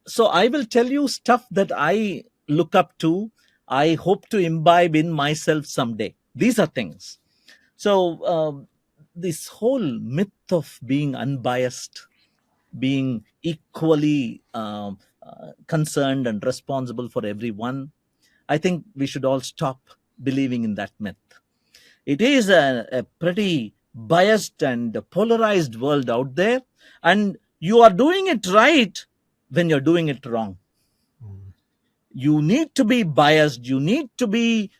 So I will tell you stuff that I look up to, I hope to imbibe in myself someday. These are things. So this whole myth of being unbiased, being equally concerned and responsible for everyone, I think we should all stop believing in that myth. It is a pretty biased and polarized world out there, and you are doing it right when you're doing it wrong. You need to be biased, you need to be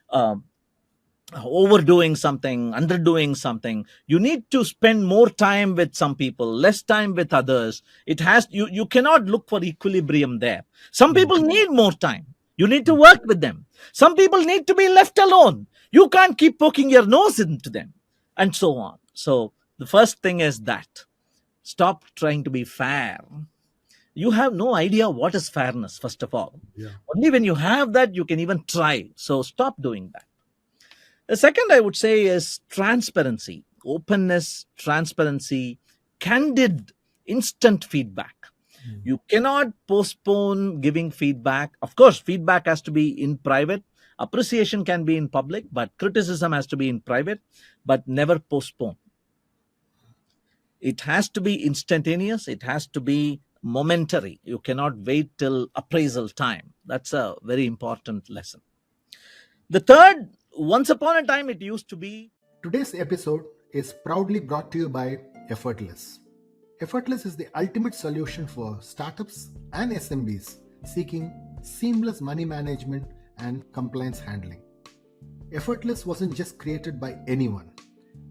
overdoing something, underdoing something. You need to spend more time with some people, less time with others. It has you cannot look for equilibrium there. Some people need more time, you need to work with them. Some people need to be left alone, you can't keep poking your nose into them, and so on. So the first thing is that stop trying to be fair. You have no idea what is fairness, first of all. Yeah. Only when you have that you can even try. So stop doing that. The second I would say is transparency, openness, transparency, candid, instant feedback. You cannot postpone giving feedback. Of course, feedback has to be in private. Appreciation can be in public, but criticism has to be in private, but never postpone. It has to be instantaneous, it has to be momentary. You cannot wait till appraisal time. That's a very important lesson. The third, once upon a time, it used to be. Today's episode is proudly brought to you by Effortless. Effortless is the ultimate solution for startups and SMBs seeking seamless money management and compliance handling. Effortless wasn't just created by anyone.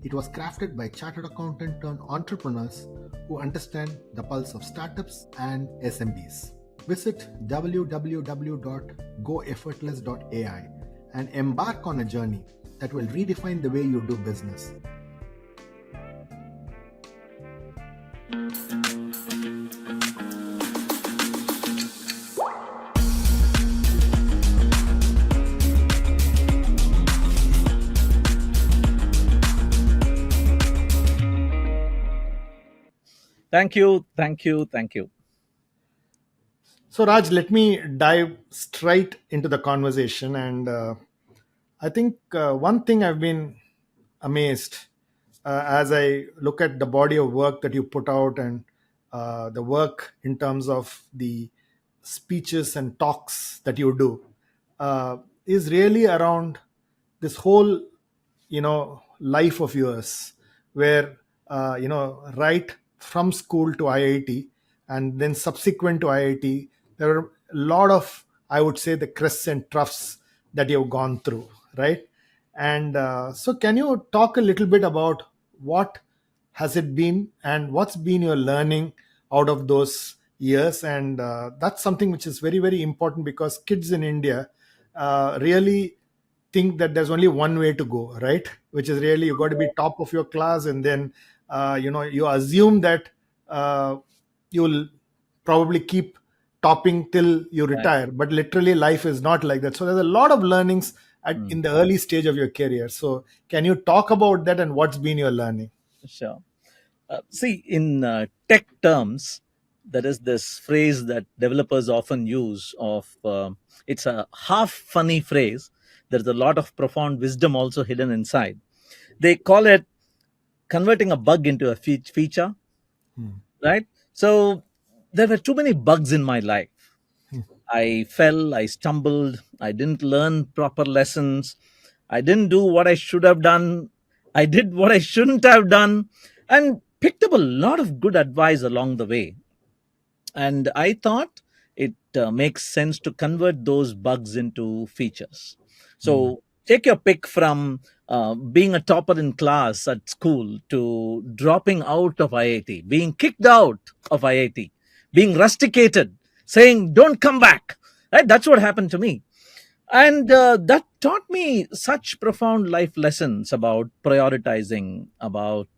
It was crafted by chartered accountant turned entrepreneurs who understand the pulse of startups and SMBs. Visit www.goeffortless.ai and embark on a journey that will redefine the way you do business. Thank you, thank you, thank you. So, Raj, let me dive straight into the conversation. And I think one thing I've been amazed as I look at the body of work that you put out and the work in terms of the speeches and talks that you do is really around this whole life of yours where right from school to IIT and then subsequent to IIT there are a lot of, I would say, the crests and troughs that you've gone through, right? And so can you talk a little bit about what has it been and what's been your learning out of those years? And that's something which is very, very important because kids in India really think that there's only one way to go, right? Which is really you got to be top of your class, and then you assume that you'll probably keep topping till you Right. retire. But literally, life is not like that. So there's a lot of learnings in the early stage of your career. So can you talk about that and what's been your learning? Sure. See, in tech terms, there is this phrase that developers often use of it's a half funny phrase. There's a lot of profound wisdom also hidden inside. They call it converting a bug into a feature, right? So there were too many bugs in my life. I fell, I stumbled, I didn't learn proper lessons, I didn't do what I should have done, I did what I shouldn't have done, and picked up a lot of good advice along the way. And I thought it makes sense to convert those bugs into features. So take your pick from being a topper in class at school to dropping out of IIT, being kicked out of IIT, being rusticated, saying, don't come back. Right? That's what happened to me. And that taught me such profound life lessons about prioritizing, about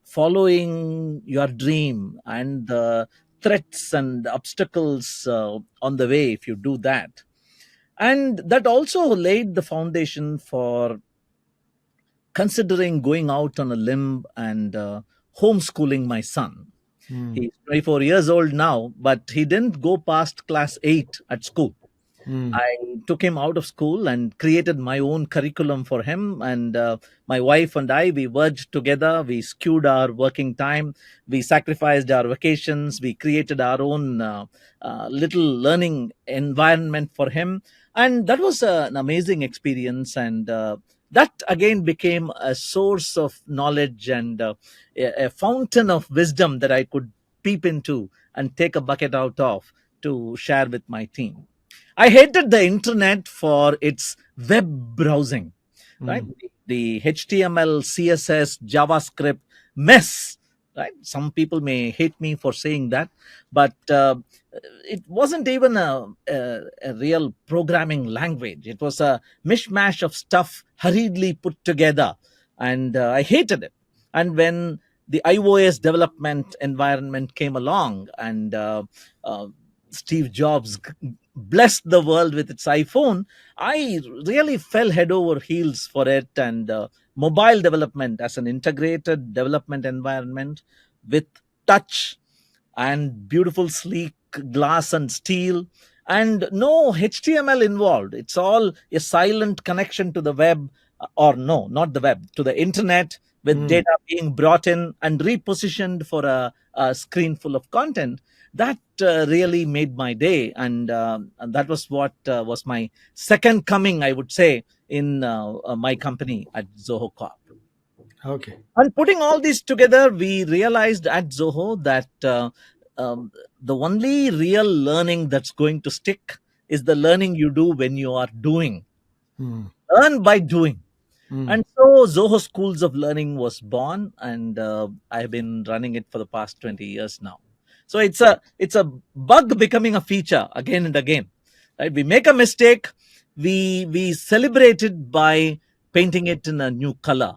following your dream, and the threats and obstacles on the way if you do that. And that also laid the foundation for considering going out on a limb and homeschooling my son. mm, He's 24 years old now, but he didn't go past class 8 at school. mm, I took him out of school and created my own curriculum for him. And my wife and I, we worked together. We skewed our working time. We sacrificed our vacations. We created our own little learning environment for him. And that was an amazing experience. And that again became a source of knowledge and a fountain of wisdom that I could peep into and take a bucket out of to share with my team. I hated the internet for its web browsing, right? mm, The HTML, CSS, JavaScript mess, right? Some people may hate me for saying that, but it wasn't even a real programming language. It was a mishmash of stuff hurriedly put together, and I hated it. And when the iOS development environment came along, and uh, Steve Jobs blessed the world with its iPhone, I really fell head over heels for it. And mobile development as an integrated development environment with touch and beautiful, sleek glass and steel, and no HTML involved. It's all a silent connection to the web, or no, not the web, to the internet, with mm. data being brought in and repositioned for a screen full of content. That really made my day. And that was what was my second coming, I would say, in my company at Zoho Corp. Okay. And putting all this together, we realized at Zoho that the only real learning that's going to stick is the learning you do when you are doing. Mm, Learn by doing. mm. And so Zoho Schools of Learning was born, and I've been running it for the past 20 years now. So it's a bug becoming a feature again and again. Right? We make a mistake, we celebrate it by painting it in a new color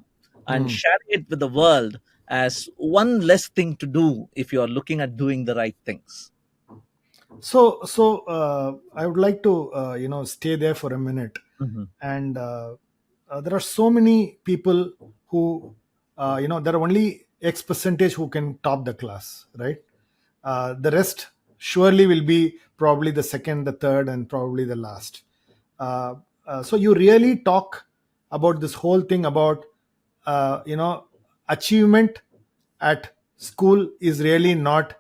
and Mm. sharing it with the world as one less thing to do if you are looking at doing the right things. So I would like to stay there for a minute. Mhm. And there are so many people who there are only X percentage who can top the class, right? The rest surely will be probably the second, the third, and probably the last. So you really talk about this whole thing about achievement at school is really not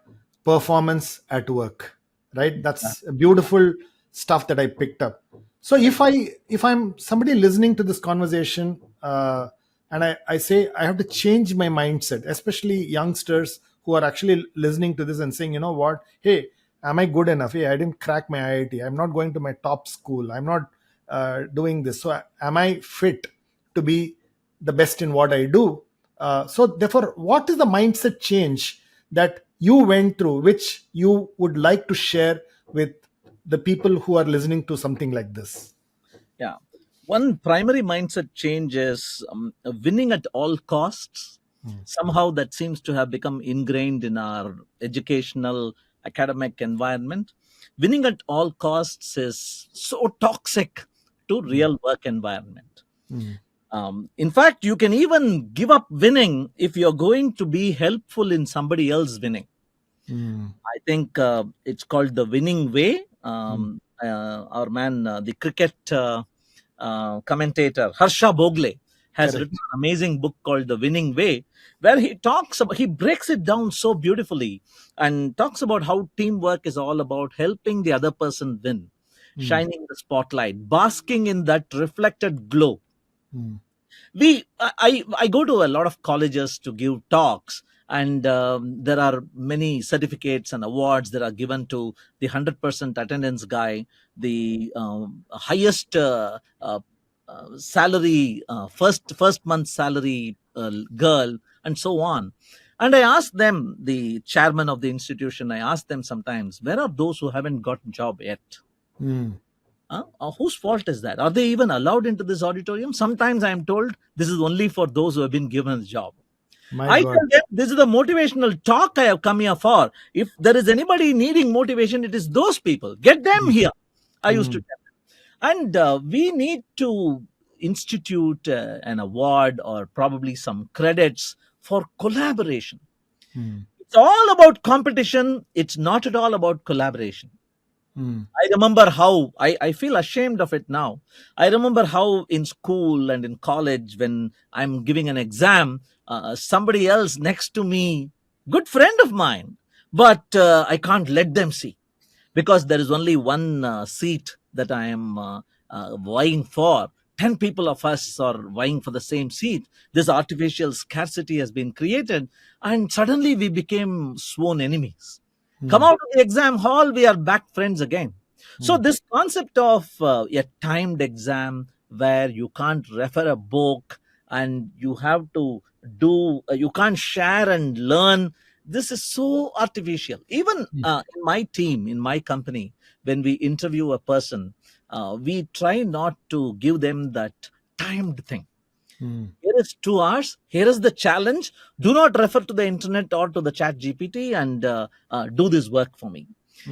performance at work, right? Yeah. That's a beautiful stuff that I picked up. So Correct. if I'm somebody listening to this conversation, and I say I have to change my mindset, especially youngsters who are actually listening to this and saying, you know what, hey, am I good enough? Hey, I didn't crack my IIT, I'm not going to my top school, I'm not doing this, so am I fit to be the best in what I do? So therefore, what is the mindset change that you went through, which you would like to share with the people who are listening to something like this? Yeah. One primary mindset change is winning at all costs. Mm, Somehow that seems to have become ingrained in our educational academic environment. Winning at all costs is so toxic to mm, real work environment. mm, In fact, you can even give up winning if you're going to be helpful in somebody else winning. mm, I think it's called The Winning Way. mm. Our man, the cricket commentator, Harsha Bogle, has written Correct. an amazing book called The Winning Way, where he breaks it down so beautifully and talks about how teamwork is all about helping the other person win, Mm, shining the spotlight, basking in that reflected glow. mm, I go to a lot of colleges to give talks, and there are many certificates and awards that are given to the 100% attendance guy, the highest salary, first month salary girl, and so on. And I ask them, the chairman of the institution, I ask them sometimes, where are those who haven't gotten job yet? mm. Whose fault is that? Are they even allowed into this auditorium? Sometimes I am told this is only for those who have been given a job. My I God. tell them this is the motivational talk I have come here for. If there is anybody needing motivation, it is those people. Get them Mm, here. I used to mm, tell them. And we need to institute an award or probably some credits for collaboration. mm, It's all about competition. It's not at all about collaboration. mm, I remember how I feel ashamed of it now. I remember how in school and in college, when I'm giving an exam, somebody else next to me, good friend of mine, but I can't let them see because there is only one seat that I am vying for. 10 people of us are vying for the same seat. This artificial scarcity has been created, and suddenly we became sworn enemies. Come mm, out of the exam hall, we are back friends again. So, mm, this concept of a timed exam where you can't refer a book and you have to you can't share and learn, this is so artificial. Even mm, in my team, in my company, when we interview a person, we try not to give them that timed thing. mm, Here is 2 hours. Here is the challenge. Do not refer to the internet or to the chat GPT and do this work for me.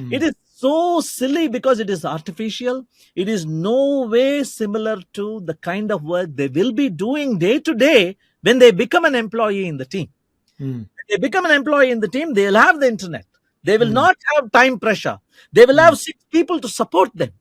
It mm, is so silly because it is artificial. It is no way similar to the kind of work they will be doing day to day when they become an employee in the team. mm, They become an employee in the team, they'll have the internet. They will mm, not have time pressure. They will mm, have 6 people to support them.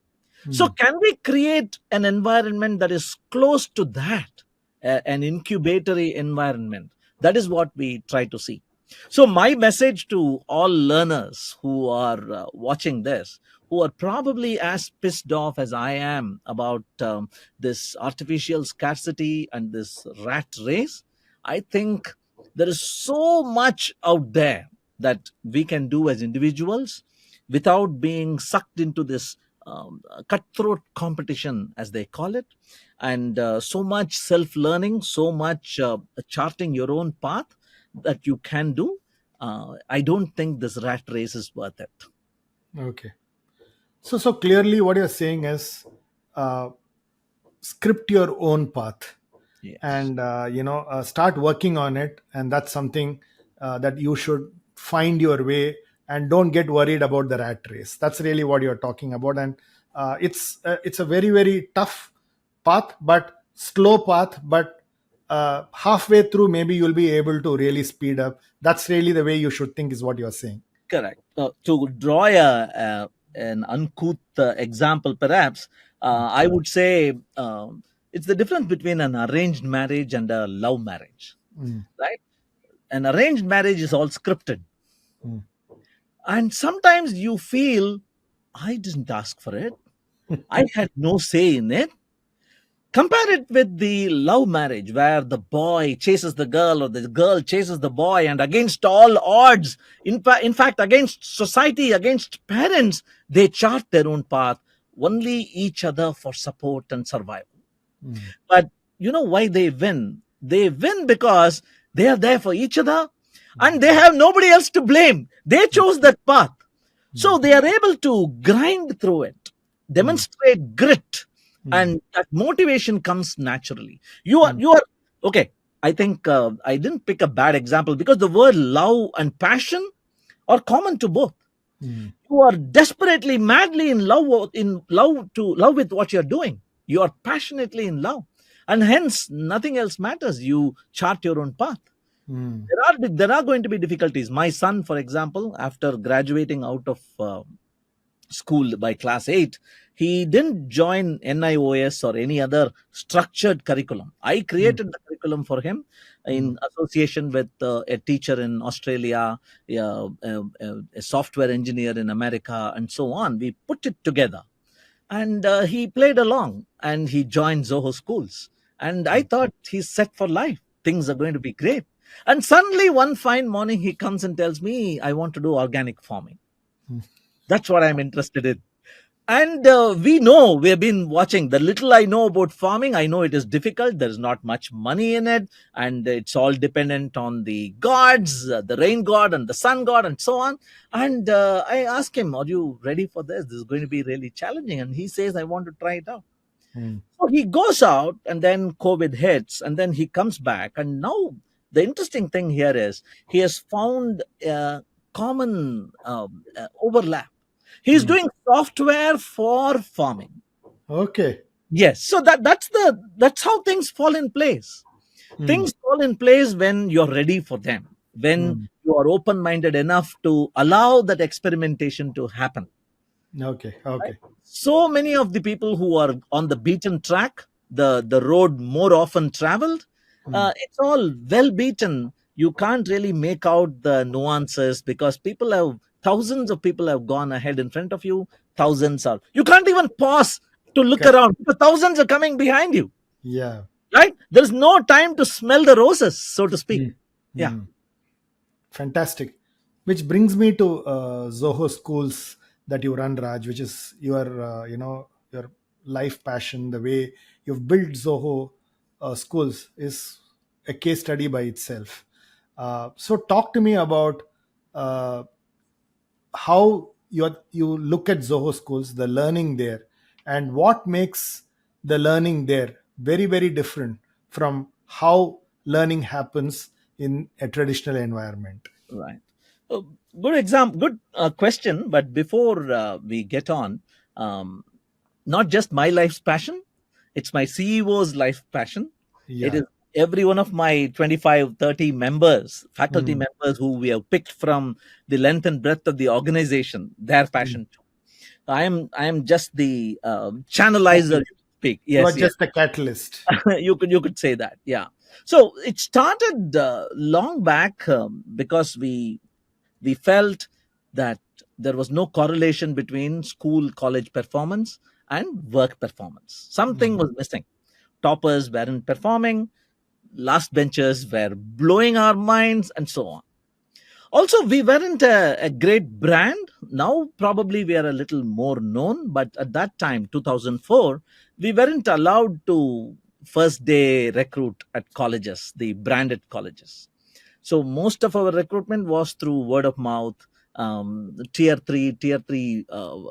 So, mm. can we create an environment that is close to that, an incubatory environment? That is what we try to see. So, my message to all learners who are watching this, who are probably as pissed off as I am about this artificial scarcity and this rat race, I think there is so much out there that we can do as individuals without being sucked into this cutthroat competition, as they call it, and so much self learning, so much charting your own path that you can do. I don't think this rat race is worth it. Okay. So clearly, what you're saying is, uh, script your own path, Yes, and start working on it, and that's something that you should find your way, and don't get worried about the rat race. That's really what you're talking about. And it's a very, very tough path, but slow path, but halfway through maybe you'll be able to really speed up. That's really the way you should think, is what you're saying. correct. To draw an uncouth example, perhaps, I would say it's the difference between an arranged marriage and a love marriage, Mm, right? An arranged marriage is all scripted. mm, And sometimes you feel, I didn't ask for it. I had no say in it. Compare it with the love marriage where the boy chases the girl or the girl chases the boy, and against all odds, in fact, against society, against parents, they chart their own path, only each other for support and survival. mm, But you know why they win? They win because they are there for each other and they have nobody else to blame. They chose that path. mm, So they are able to grind through it, mm, demonstrate grit, mm, and that motivation comes naturally. mm, You are okay. I think I didn't pick a bad example because the word love and passion are common to both. mm, You are desperately, madly in love to love with what you're doing. You are passionately in love, and hence nothing else matters. You chart your own path. mm, There are going to be difficulties. My son, for example, after graduating out of school by class 8, he didn't join NIOS or any other structured curriculum. I mm, created the curriculum for him mm, in association with a teacher in Australia, a software engineer in America, and so on. We put it together, and he played along and he joined Zoho Schools. And I thought he's set for life. Things are going to be great. And suddenly, one fine morning, he comes and tells me, I want to do organic farming. mm, That's what I'm interested in. And we know, we've been watching. The little I know about farming, I know it is difficult. There's not much money in it. And it's all dependent on the gods, the rain god and the sun god, and so on. And I ask him, are you ready for this? This is going to be really challenging. And he says, I want to try it out. mm. So he goes out, and then COVID hits, and then he comes back. And now the interesting thing here is he has found a common overlap. He's Mm. doing software for farming. Okay. Yes, so that's how things fall in place. Mm, Things fall in place when you're ready for them. when Mm. you are open minded enough to allow that experimentation to happen. Okay. Right? Okay. So many of the people who are on the beaten track, the road more often traveled, Mm. it's all well beaten. You can't really make out the nuances because people have thousands of people have gone ahead in front of you. Thousands are. You can't even pause to look Correct. around because thousands are coming behind you. Yeah. Right? There's no time to smell the roses, so to speak. Mm. Yeah. Mm. Fantastic. Which brings me to Zoho Schools that you run, Raj, which is your, your life passion. The way you've built Zoho Schools is a case study by itself. So, talk to me about uh, how you look at Zoho Schools, the learning there, and what makes the learning there very, very different from how learning happens in a traditional environment. Right. Good example, good question. But before we get on, um, not just my life's passion, it's my CEO's life passion. It Yeah. is every one of my 25, 30 members, faculty Mm, members who we have picked from the length and breadth of the organization, their mm. passion too. I am just the channelizer, Catalyst. you could speak. You are Yes, yes. just a catalyst. You could say that. Yeah. So it started long back because we felt that there was no correlation between school college performance and work performance. Something Mm, was missing. Toppers weren't performing, last benchers were blowing our minds, and so on. Also, we weren't a great brand. Now probably we are a little more known, but at that time 2004 we weren't allowed to first day recruit at colleges, the branded colleges. So most of our recruitment was through word of mouth, tier 3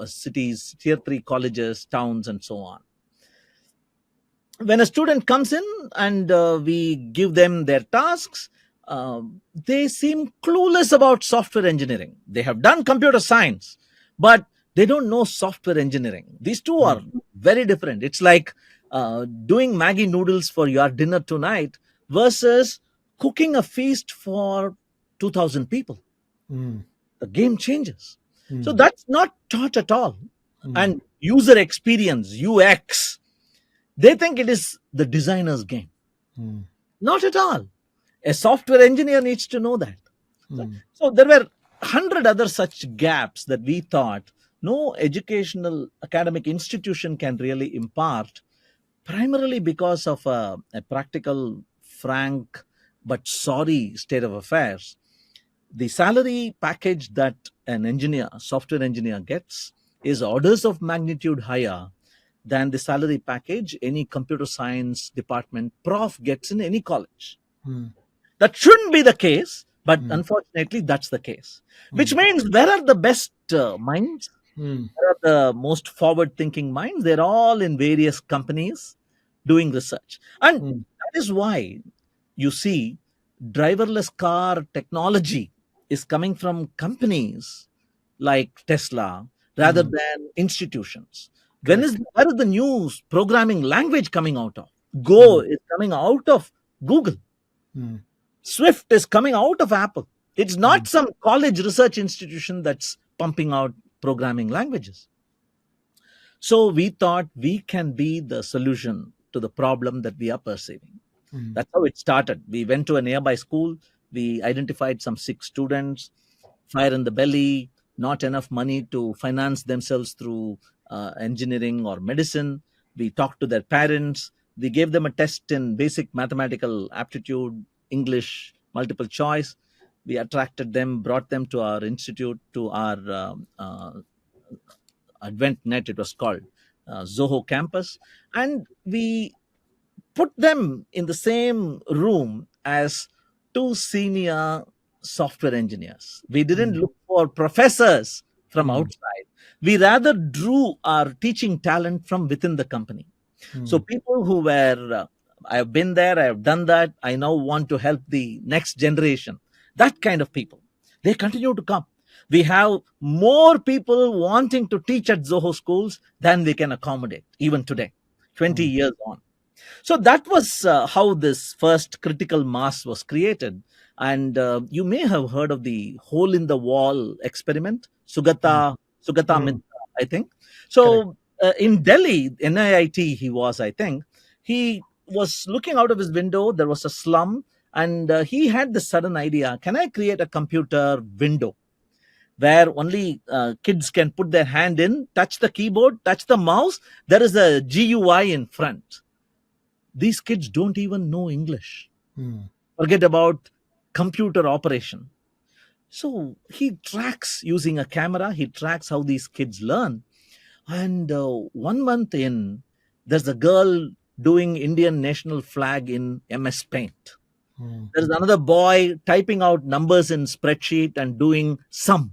cities, tier 3 colleges, towns, and so on. When a student comes in and we give them their tasks, they seem clueless about software engineering. They have done computer science, but they don't know software engineering. These two are mm, very different. It's like doing Maggie noodles for your dinner tonight versus cooking a feast for 2,000 people. mm, The game changes. So mm, that's not taught at all. mm, And user experience, UX, they think it is the designer's game. mm, Not at all. A software engineer needs to know that. mm, So there were 100 other such gaps that we thought no educational academic institution can really impart, primarily because of a practical, frank, but sorry state of affairs. The salary package that an engineer, software engineer gets is orders of magnitude higher than the salary package any computer science department prof gets in any college. mm, That shouldn't be the case, but mm, unfortunately, that's the case. Which mm, means where are the best minds? mm, Where are the most forward thinking minds? They're all in various companies doing research. And mm, that is why you see driverless car technology is coming from companies like Tesla rather mm. than institutions. Correct. Where is the new programming language coming out of? Go Mm, is coming out of Google. mm, Swift is coming out of Apple. It's mm, not some college research institution that's pumping out programming languages. So we thought we can be the solution to the problem that we are perceiving. mm, That's how it started. We went to a nearby school. We identified some sick students, fire in the belly, not enough money to finance themselves through engineering or medicine. We talked to their parents. We gave them a test in basic mathematical aptitude, English, multiple choice. We attracted them, brought them to our institute, to our AdventNet, it was called, Zoho campus. And we put them in the same room as two senior software engineers. We didn't mm, look for professors from mm, outside. We rather drew our teaching talent from within the company. So mm, people who were, I have been there, I have done that, I now want to help the next generation. That kind of people, they continue to come. We have more people wanting to teach at Zoho schools than we can accommodate, even today, 20 mm, years on. So that was how this first critical mass was created. And you may have heard of the hole in the wall experiment, Mm. Sugata Mm. Mitra, I think. Correct. So in Delhi, NIIT, he was, I think, he was looking out of his window. There was a slum, and he had this sudden idea: can I create a computer window where only kids can put their hand in, touch the keyboard, touch the mouse? There is a GUI in front. These kids don't even know English. Mm. Forget about computer operation. So he tracks using a camera, he tracks how these kids learn. And 1 month in, there's a girl doing Indian national flag in MS Paint. Mm. There's another boy typing out numbers in spreadsheet and doing sum,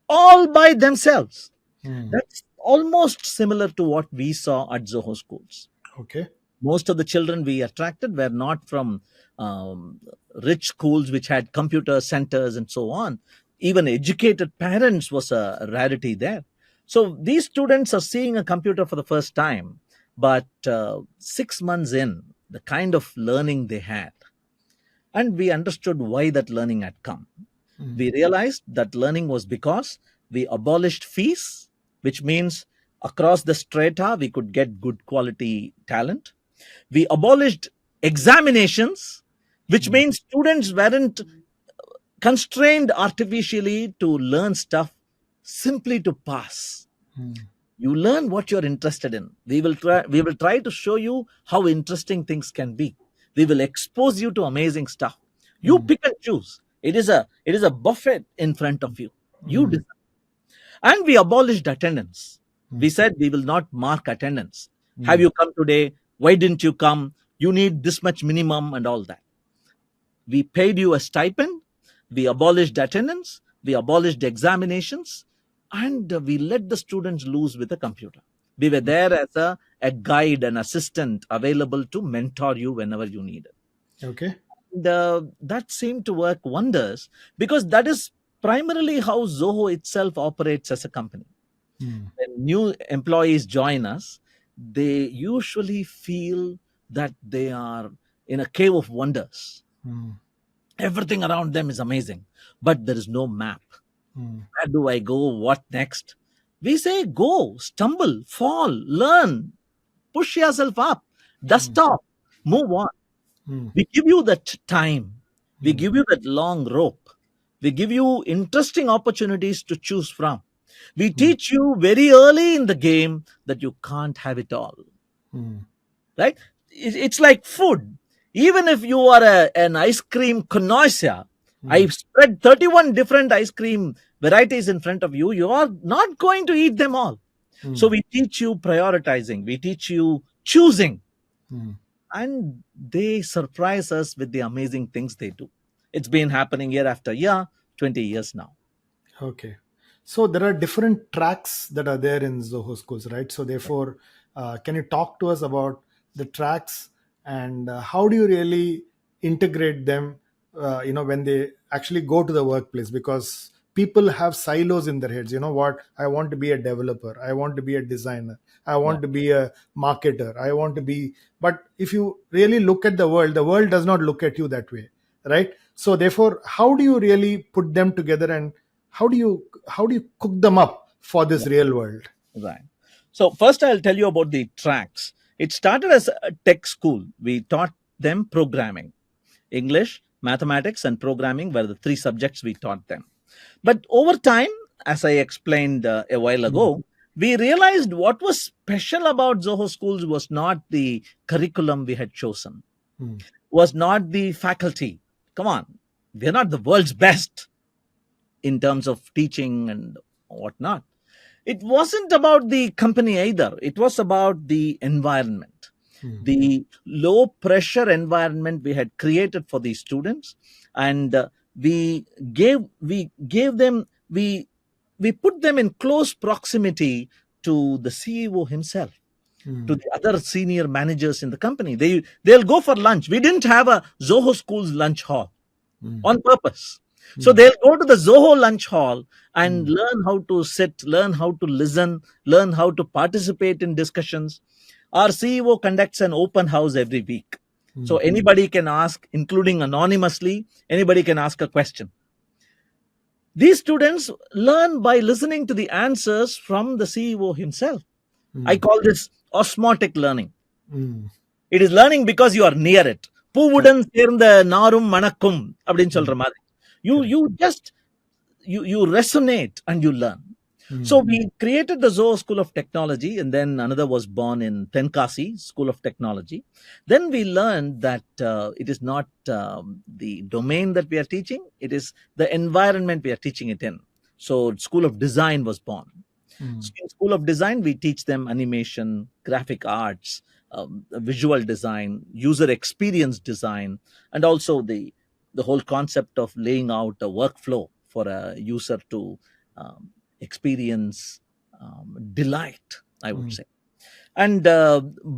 all by themselves. Mm. That's almost similar to what we saw at Zoho Schools. Okay. Most of the children we attracted were not from um, rich schools which had computer centers and so on. Even educated parents was a rarity there. So these students are seeing a computer for the first time, but 6 months in, the kind of learning they had, and we understood why that learning had come. Mm. We realized that learning was because we abolished fees, which means across the strata we could get good quality talent. We abolished examinations, which Mm. means students weren't constrained artificially to learn stuff simply to pass. Mm. You learn what you're interested in. We will try to show you how interesting things can be. We will expose you to amazing stuff. You Mm. pick and choose. It is a buffet in front of you. You Mm. decide. And we abolished attendance. Mm. We said we will not mark attendance. Have Mm. you come today? Why didn't you come? You need this much minimum and all that. We paid you a stipend. We abolished attendance. We abolished examinations. And we let the students loose with a computer. We were there as a guide, an assistant available to mentor you whenever you need it. Okay. And that seemed to work wonders because that is primarily how Zoho itself operates as a company. Mm. When new employees join us, they usually feel that they are in a cave of wonders. Mm. Everything around them is amazing, but there is no map. Mm. Where do I go? What next? We say go, stumble, fall, learn, push yourself up, dust Mm. off, move on. Mm. We give you that time, we Mm. give you that long rope, we give you interesting opportunities to choose from. We Mm. teach you very early in the game that you can't have it all, Mm. right? It's like food. Even if you are an ice cream connoisseur, Mm. I've spread 31 different ice cream varieties in front of you. You are not going to eat them all. So Mm. we teach you prioritizing, we teach you choosing, Mm. and they surprise us with the amazing things they do. It's been happening year after year, 20 years now. Okay. So there are different tracks that are there in Zoho schools, right? So therefore, can you talk to us about the tracks and how do you really integrate them? When they actually go to the workplace, because people have silos in their heads. You know what? I want to be a developer. I want to be a designer. I Yeah, want to be a marketer. I want to be. But if you really look at the world does not look at you that way, right? So therefore, how do you really put them together and how do you cook them up for this yeah, real world? right. So first I'll tell you about the tracks. It started as a tech school. We taught them programming. English, mathematics, and programming were the three subjects we taught them. But over time, as I explained a while Mm. ago, we realized what was special about Zoho schools was not the curriculum we had chosen, Mm. was not the faculty. Come on, we're not the world's best in terms of teaching and whatnot. It wasn't about the company either. It was about the environment, Mm. the low pressure environment we had created for these students, and we gave them we put them in close proximity to the CEO himself, to Mm. the other senior managers in the company. They'll go for lunch. We didn't have a Zoho Schools lunch hall Mm. on purpose. So Mm. they'll go to the Zoho lunch hall and Mm. learn how to sit, learn how to listen, learn how to participate in discussions. Our CEO conducts an open house every week. So anybody can ask, including anonymously, anybody can ask a question. These students learn by listening to the answers from the CEO himself. I call this osmotic learning. Mm. It is learning because you are near it. Correct. பூவுடன் சேர்ந்த நாரும் மணக்கும் அப்படின்னு சொல்ற Mm. மாதிரி. You Correct. just you resonate and you learn. So Mm. we created the Zoho School of Technology, and then another was born in Tenkasi School of Technology. Then we learned that it is not the domain that we are teaching; it is the environment we are teaching it in. So School of Design was born. So Mm. in School of Design, we teach them animation, graphic arts, visual design, user experience design, and also the whole concept of laying out a workflow for a user to experience delight, I would Mm. say. And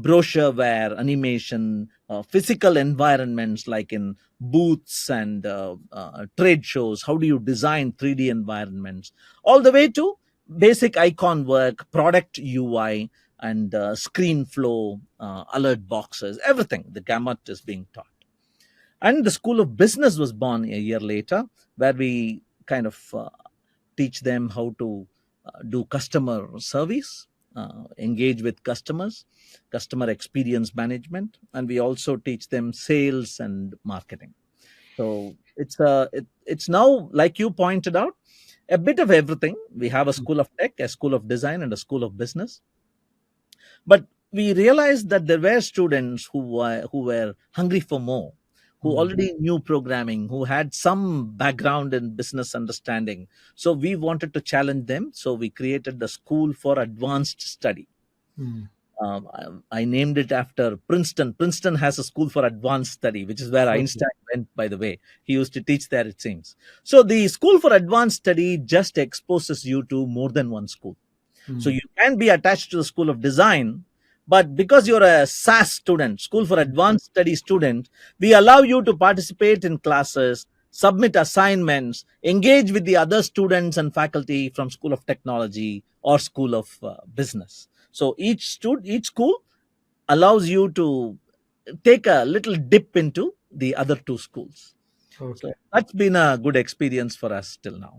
brochureware, animation, physical environments like in booths and trade shows. How do you design 3D environments? All the way to basic icon work, product UI, and screen flow, alert boxes, everything. The gamut is being taught. And the School of Business was born a year later, where we kind of teach them how to do customer service, engage with customers, customer experience management, and we also teach them sales and marketing. So it's now, like you pointed out, a bit of everything. We have a school of tech, a school of design, and a school of business. But we realized that there were students who were hungry for more, who Mm. already knew programming, who had some background in business understanding. So we wanted to challenge them. So we created the School for Advanced Study. Mm. I named it after Princeton. Princeton has a school for advanced study, which is where Okay. Einstein went, by the way. He used to teach there, it seems. So the School for Advanced Study just exposes you to more than one school. So Mm. you can be attached to the School of Design, but because you're a SAS student, School for Advanced Study student, we allow you to participate in classes, submit assignments, engage with the other students and faculty from School of Technology or School of Business. So each school allows you to take a little dip into the other two schools. Okay. So that's been a good experience for us till now.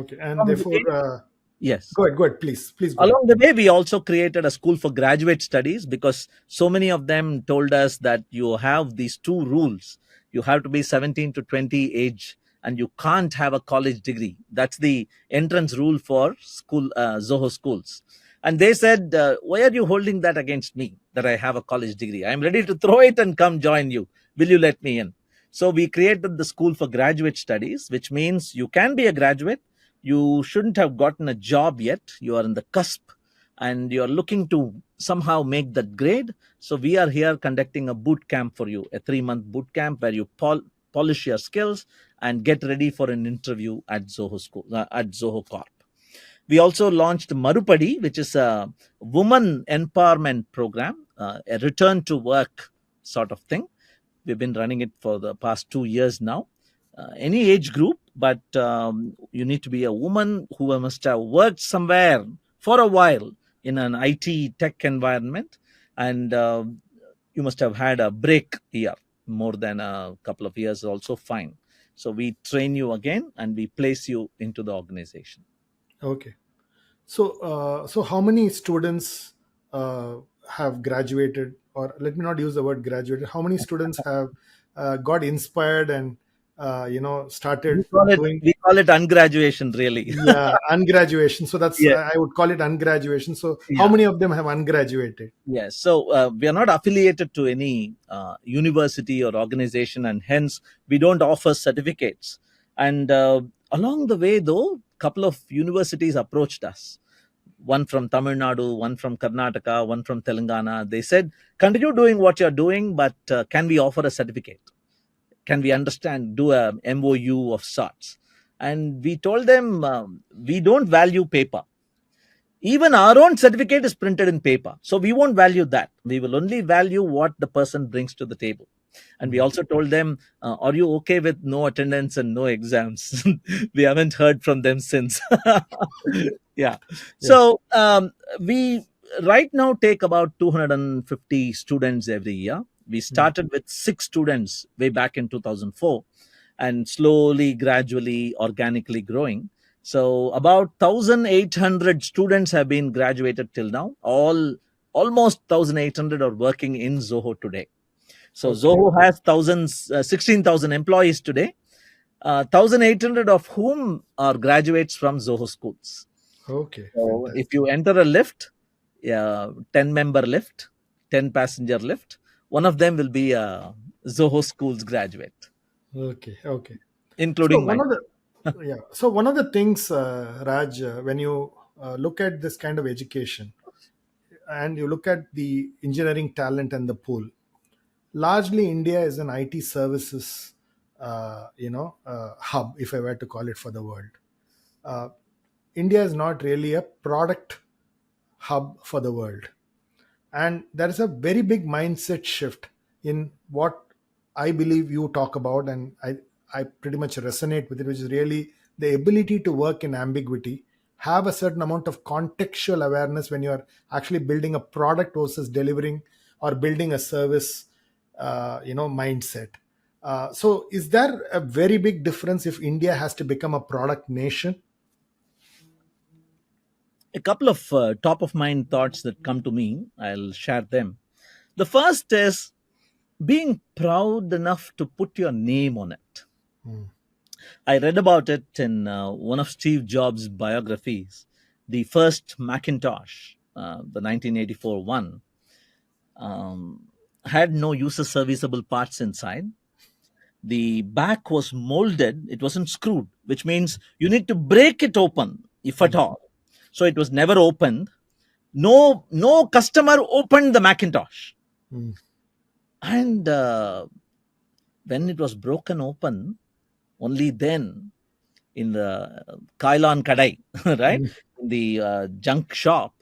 Okay. And Along the therefore, way, yes. go ahead. Go ahead. Please. Please go ahead. Along the way, we also created a school for graduate studies because so many of them told us that you have these two rules. You have to be 17 to 20 age and you can't have a college degree. That's the entrance rule for school, Zoho schools. And they said, why are you holding that against me that I have a college degree? I'm ready to throw it and come join you. Will you let me in? So we created the school for graduate studies, which means you can be a graduate, you shouldn't have gotten a job yet, you are in the cusp and you're looking to somehow make that grade. So we are here conducting a boot camp for you, a 3-month boot camp where you polish your skills and get ready for an interview at Zoho Corp. We also launched Marupadi, which is a woman empowerment program, a return to work sort of thing. We've been running it for the past 2 years now. Any age group, but you need to be a woman who must have worked somewhere for a while in an IT tech environment, and you must have had a break here, more than a couple of years, also fine. So we train you again and we place you into the organization. Okay. So, so how many students have graduated, or let me not use the word graduated. How many students have got inspired and We started call it doing, we call it ungraduation, really. yeah, ungraduation? So that's, Yeah. I would call it ungraduation. So how Yeah. many of them have ungraduated? Yes. So we are not affiliated to any university or organization, and hence we don't offer certificates. And along the way, though, couple of universities approached us. One from Tamil Nadu, one from Karnataka, one from Telangana. They said, "Continue doing what you're doing, but can we offer a certificate? Can we understand, do a MOU of sorts?" And we told them, we don't value paper. Even our own certificate is printed in paper, so we won't value that. We will only value what the person brings to the table. And we Mm. also told them, are you okay with no attendance and no exams? We haven't heard from them since. Yeah. Yeah. So we right now take about 250 students every year. We mm. started with 6 students way back in 2004, and slowly, gradually, organically growing. So about 1,800 students have been graduated till now. Almost 1,800 are working in Zoho today. So Okay, Zoho has 16,000 employees today, 1,800 of whom are graduates from Zoho schools. okay, So if fantastic. you enter a lift, yeah, 10-member lift, 10-passenger lift, one of them will be a Zoho schools graduate, Okay, okay. So including one mine. of the yeah. So one of the things, Raj, when you look at this kind of education and you look at the engineering talent and the pool, largely India is an IT services, hub, if I were to call it for the world. Uh, India is not really a product hub for the world. And there is a very big mindset shift in what I believe you talk about, and I pretty much resonate with it, which is really the ability to work in ambiguity, have a certain amount of contextual awareness when you are actually building a product versus delivering or building a service, mindset. So is there a very big difference if India has to become a product nation? A couple of top of mind thoughts that come to me, I'll share them. The first is being proud enough to put your name on it. Mm, I read about it in one of Steve Jobs' biographies. The first Macintosh, the 1984 one, um, had no user serviceable parts inside. The back was molded, it wasn't screwed, which means you need to break it open, if at mm, all. So it was never opened. No customer opened the Macintosh. mm, And when it was broken open, only then in the Kailan Kadai, right? mm, In the junk shop,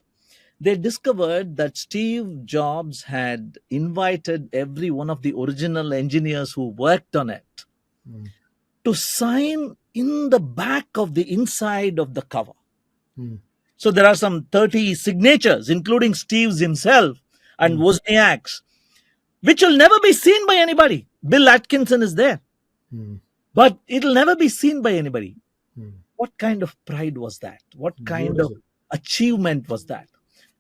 they discovered that Steve Jobs had invited every one of the original engineers who worked on it mm, to sign in the back of the inside of the cover. mm, So there are some 30 signatures, including Steve's himself and mm, Wozniak's, which will never be seen by anybody. Bill Atkinson is there, mm, but it'll never be seen by anybody. mm. What kind of pride was that? What kind of Beautiful. achievement was that?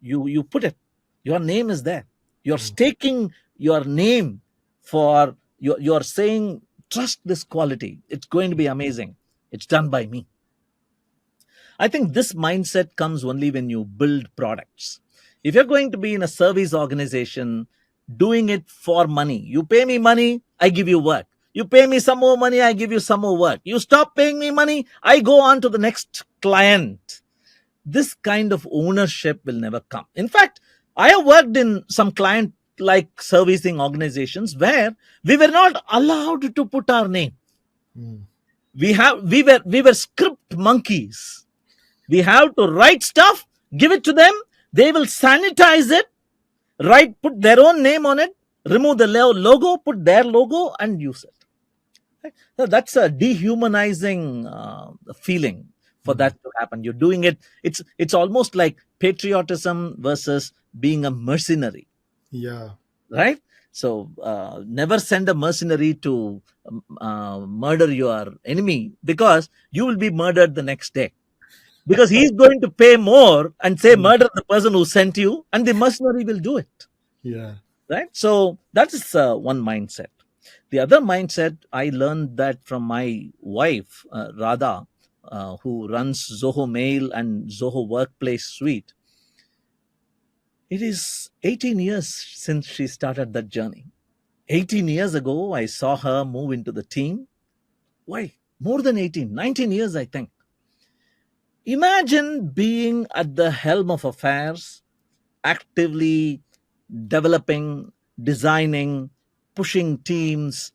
You put it, your name is there. You're Mm, staking your name for you're saying trust this quality. It's going to be amazing. It's done by me. I think this mindset comes only when you build products. If you're going to be in a service organization doing it for money, you pay me money, I give you work. You pay me some more money, I give you some more work. You stop paying me money, I go on to the next client. This kind of ownership will never come. In fact, I have worked in some client like servicing organizations where we were not allowed to put our name. mm, We were script monkeys. We have to write stuff, give it to them. They will sanitize it, write, put their own name on it, remove the logo, put their logo, and use it. Right? So that's a dehumanizing feeling for mm. that to happen. You're doing it. It's almost like patriotism versus being a mercenary, Yeah. right? So never send a mercenary to murder your enemy, because you will be murdered the next day, because he's going to pay more and say Mm, murder the person who sent you, and the mercenary will do it, yeah. right? So that is one mindset. The other mindset, I learned that from my wife, Radha, who runs Zoho Mail and Zoho Workplace Suite. It is 18 years since she started that journey. 18 years ago, I saw her move into the team. Why? More than 18, 19 years, I think. Imagine being at the helm of affairs, actively developing, designing, pushing teams,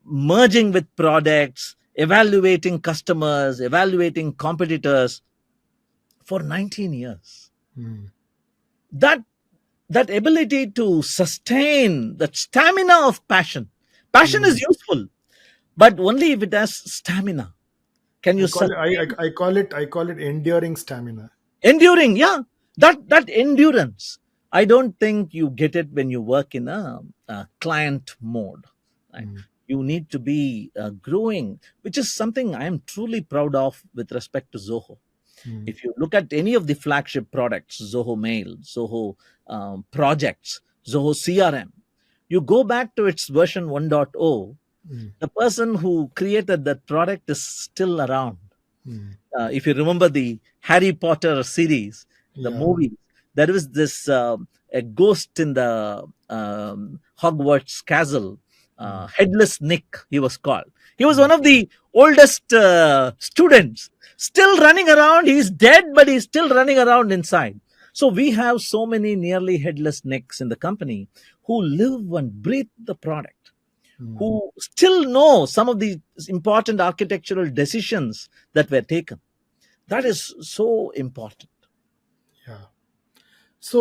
merging with products, evaluating customers, evaluating competitors for 19 years. Mm, That that ability to sustain that stamina of passion. Passion is mm. useful, but only if it has stamina. Can you I call it sustain I call it enduring stamina. enduring? Yeah, that endurance. I don't think you get it when you work in a client mode. Right? Mm, You need to be growing, which is something I am truly proud of with respect to Zoho. mm, If you look at any of the flagship products, Zoho Mail, Zoho Projects, Zoho CRM, you go back to its version 1.0, mm, the person who created that product is still around. mm. If you remember the Harry Potter series, the Yeah. movie, there was this a ghost in the Hogwarts castle, Mm, Headless Nick, he was called. He was mm, one of the oldest students, still running around. He's dead, but he's still running around inside. So we have so many nearly headless Nicks in the company who live and breathe the product, mm. who still know some of the important architectural decisions that were taken. That is so important. Yeah. So,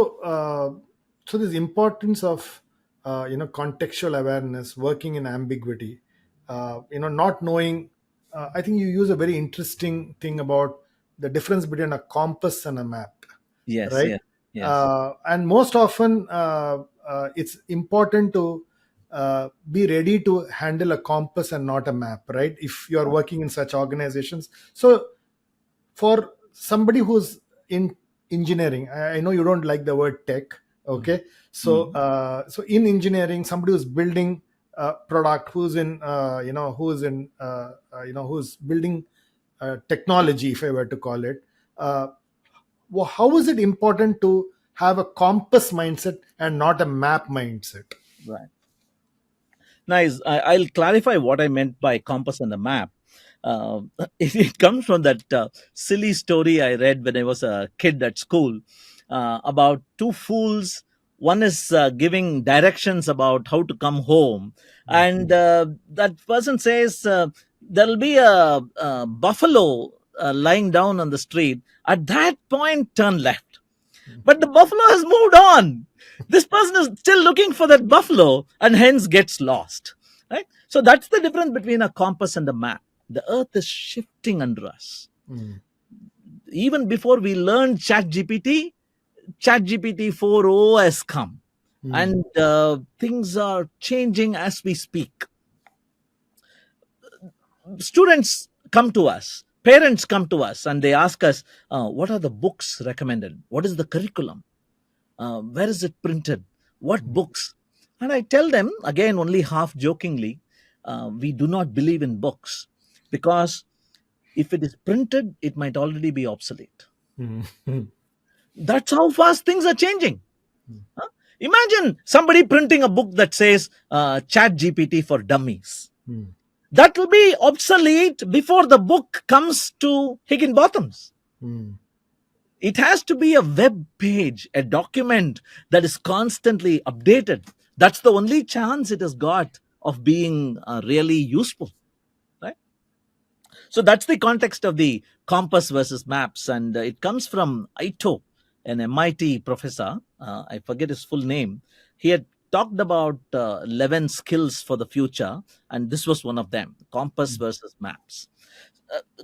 so this importance of contextual awareness, working in ambiguity, not knowing. I think you use a very interesting thing about the difference between a compass and a map, Yes, right? yes, yes. And most often, it's important to be ready to handle a compass and not a map, right? If you are working in such organizations, so for somebody who's in engineering, I know you don't like the word tech, okay? So Mm. so in engineering, somebody who's building a product, who's in who's building technology, if I were to call it, uh, how is it important to have a compass mindset and not a map mindset? Right. Nice. I'll clarify what I meant by compass and the map. Uh, it comes from that silly story I read when I was a kid at school about two fools. One is giving directions about how to come home, Mm, and that person says there'll be a buffalo lying down on the street. At that point, turn left. But the buffalo has moved on. This person is still looking for that buffalo and hence gets lost. Right? So that's the difference between a compass and a map. The earth is shifting under us. mm, Even before we learned ChatGPT 4.0 has come. mm, And things are changing as we speak. Students come to us, parents come to us, and they ask us, what are the books recommended? What is the curriculum? Where is it printed, what mm, books? And I tell them again, only half jokingly, we do not believe in books, because if it is printed it might already be obsolete. mm, mm, That's how fast things are changing. Huh? Imagine somebody printing a book that says chat gpt for dummies. mm, That will be obsolete before the book comes to higginbotham's. mm. It has to be a web page, a document that is constantly updated. That's the only chance it has got of being really useful, right? So that's the context of the compass versus maps, and it comes from Ito, an MIT professor. I forget his full name. He had talked about 11 skills for the future, and this was one of them: compass versus maps.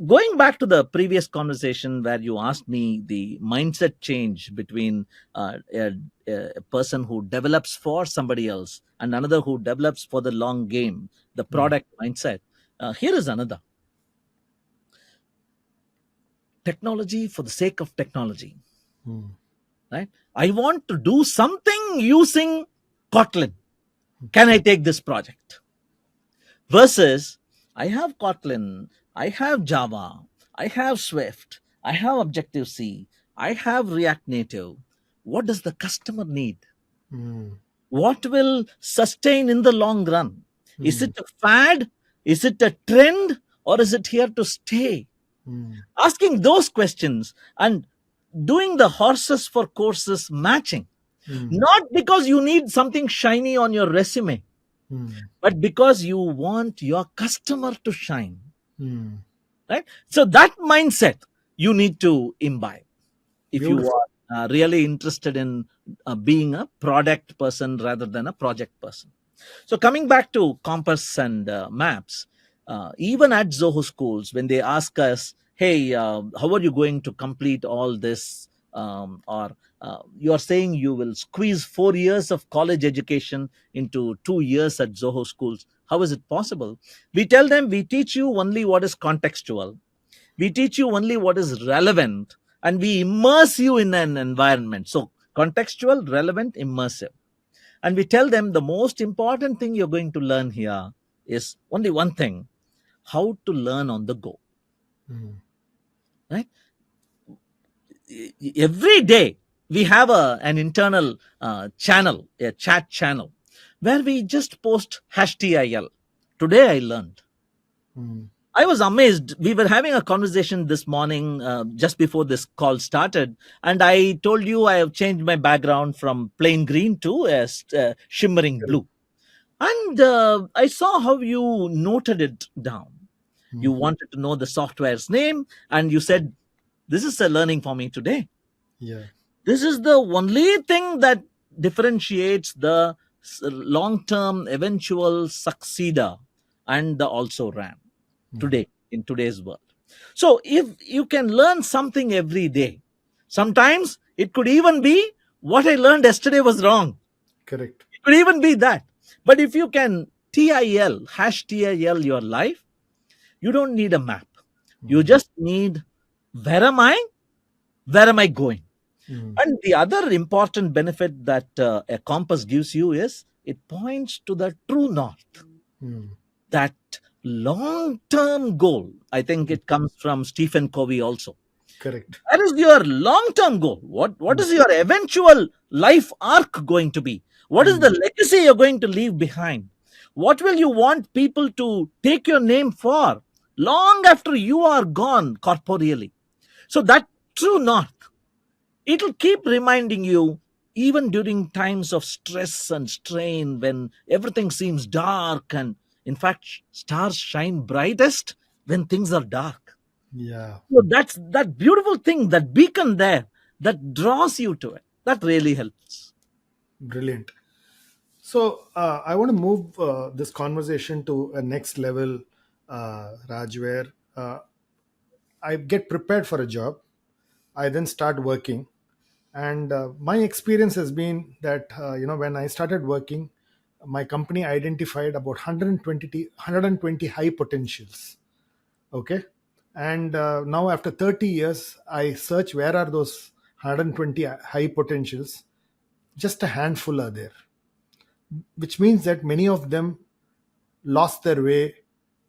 Going back to the previous conversation where you asked me the mindset change between a person who develops for somebody else and another who develops for the long game, the Mm, product mindset. Here is another: technology for the sake of technology. mm, Right? I want to do something using Kotlin. Can I take this project? Versus, I have Kotlin, I have Java, I have Swift, I have Objective C, I have React Native. What does the customer need? mm, What will sustain in the long run? Is mm, it a fad? Is it a trend? Or is it here to stay? mm, Asking those questions and doing the horses for courses matching. mm, Not because you need something shiny on your resume, mm, but because you want your customer to shine. mm. Right? So that mindset you need to imbibe if you Beautiful. are really interested in being a product person rather than a project person. So coming back to compass and maps, even at Zoho schools, when they ask us, "Hey, how are you going to complete all this?" Or You are saying you will squeeze 4 years of college education into 2 years at Zoho schools. How is it possible? We tell them we teach you only what is contextual, we teach you only what is relevant, and we immerse you in an environment. So, contextual, relevant, immersive. And we tell them the most important thing you're going to learn here is only one thing: how to learn on the go. Mm. Right? Every day we have an internal channel, a chat channel, where we just post #TIL. Today I learned. Mm. I was amazed. We were having a conversation this morning, just before this call started, and I told you I have changed my background from plain green to shimmering Correct. blue. And I saw how you noted it down. You Mm. wanted to know the software's name, and you said, "This is a learning for me today." Yeah. This is the only thing that differentiates the long term eventual succeeder and the also ran Mm. today in today's world. So, if you can learn something every day, sometimes it could even be what I learned yesterday was wrong. Correct. It could even be that. But if you can TIL your life, you don't need a map. You Mm. just need, where am I? Where am I going? Mm. And the other important benefit that a compass gives you is it points to the true north, Mm. that long term goal. I think Mm. it comes from Stephen Covey also. Correct. That is your long term goal. What Mm. is your eventual life arc going to be? What is Mm. the legacy you're going to leave behind? What will you want people to take your name for long after you are gone corporeally? So that true north, it'll keep reminding you even during times of stress and strain, when everything seems dark, and in fact stars shine brightest when things are dark. Yeah. So that's that beautiful thing, that beacon there, that draws you to it. That really helps. Brilliant. So I want to move this conversation to a next level, Raj, where uh, I get prepared for a job. I then start working, and my experience has been that when I started working, my company identified about 120 high potentials. Okay, and now after 30 years, I search where are those 120 high potentials. Just a handful are there, which means that many of them lost their way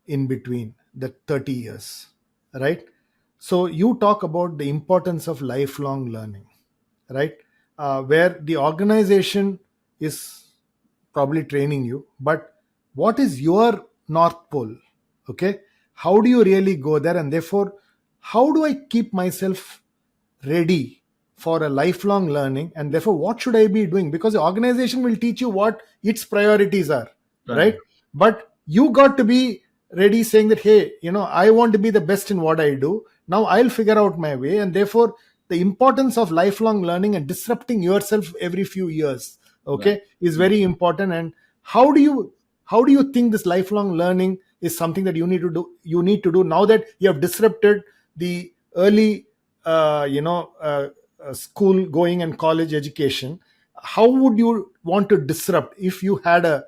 in between the 30 years, right? So you talk about the importance of lifelong learning, right? Where the organization is probably training you, but what is your north pole? Okay, how do you really go there? And therefore, how do I keep myself ready for a lifelong learning? And therefore, what should I be doing? Because the organization will teach you what its priorities are, right? Right. But you got to be ready, saying that, hey, I want to be the best in what I do. Now I'll figure out my way. And therefore, the importance of lifelong learning and disrupting yourself every few years, Right. okay, is Mm. very important. And how do you think this lifelong learning is something that you need to do now that you have disrupted the early school going and college education? How would you want to disrupt if you had a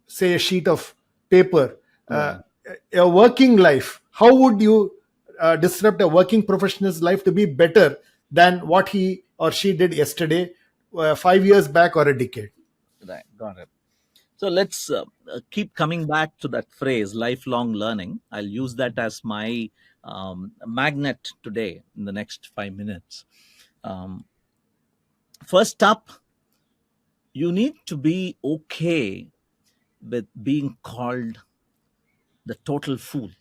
say a sheet of paper, uh, Right. a working life? How would you disrupt a working professional's life to be better than what he or she did yesterday, 5 years back, or a decade? Right. Got it. So let's keep coming back to that phrase, lifelong learning. I'll use that as my magnet today in the next 5 minutes. Um, First up, you need to be okay with being called the total fool,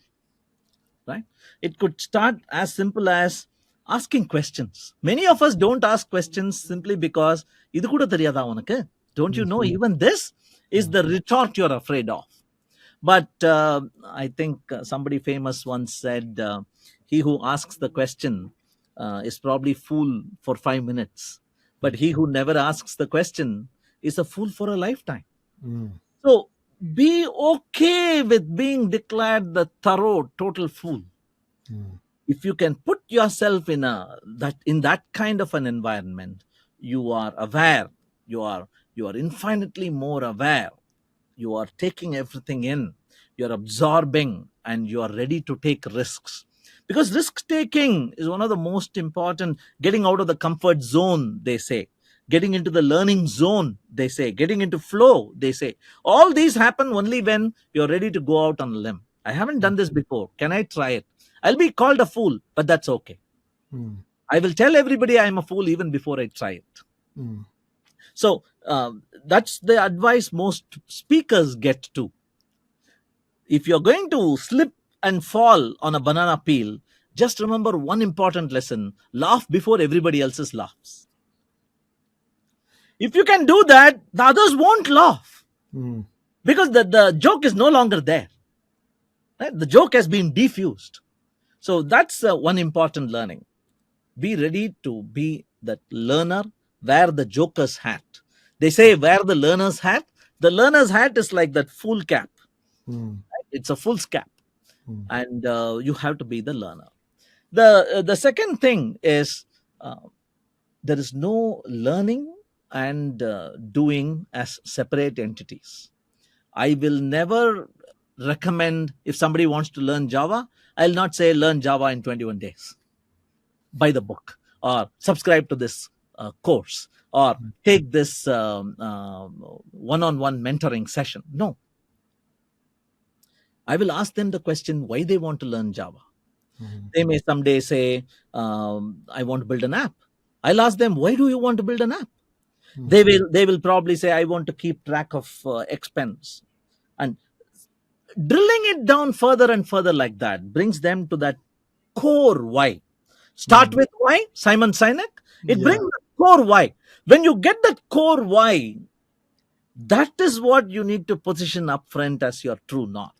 right? It could start as simple as asking questions. Many of us don't ask questions simply because, "இது கூட தெரியாதா உனக்கு? Don't you Mm, know even this?" is mm, the retort you're afraid of. But I think somebody famous once said, he who asks the question is probably fool for 5 minutes, but mm, he who never asks the question is a fool for a lifetime. mm, So be okay with being declared the thorough total fool. mm. If you can put yourself in that kind of an environment, you are aware, you are infinitely more aware, you are taking everything in, you're absorbing, and you are ready to take risks. Because risk taking is one of the most important. Getting out of the comfort zone, they say, getting into the learning zone, they say, getting into flow, they say, all these happen only when you're ready to go out on a limb. I haven't done this before, can I try it? I'll be called a fool, but that's okay. Mm. I will tell everybody I'm a fool even before I try it. Mm. So that's the advice most speakers get to. If you're going to slip and fall on a banana peel, just remember one important lesson: laugh before everybody else's laughs. If you can do that, the others won't laugh Mm. because the joke is no longer there. Right? The joke has been diffused. So that's one important learning. Be ready to be that learner, wear the joker's hat. They say wear the learner's hat. The learner's hat is like that fool cap. Mm. It's a fool's cap, Mm. and you have to be the learner. The second thing is, uh, there is no learning and doing as separate entities. I will never recommend, if somebody wants to learn Java, I'll not say learn Java in 21 days. Buy the book or subscribe to this course or take this one-on-one mentoring session. No, I will ask them the question why they want to learn Java. Mm. They may someday say, I want to build an app. I'll ask them, why do you want to build an app? Mm. They will probably say, I want to keep track of expense. And drilling it down further and further like that brings them to that core why. Start Mm. with why, Simon Sinek. It brings Yeah. the core why. When you get that core why, that is what you need to position up front as your true north.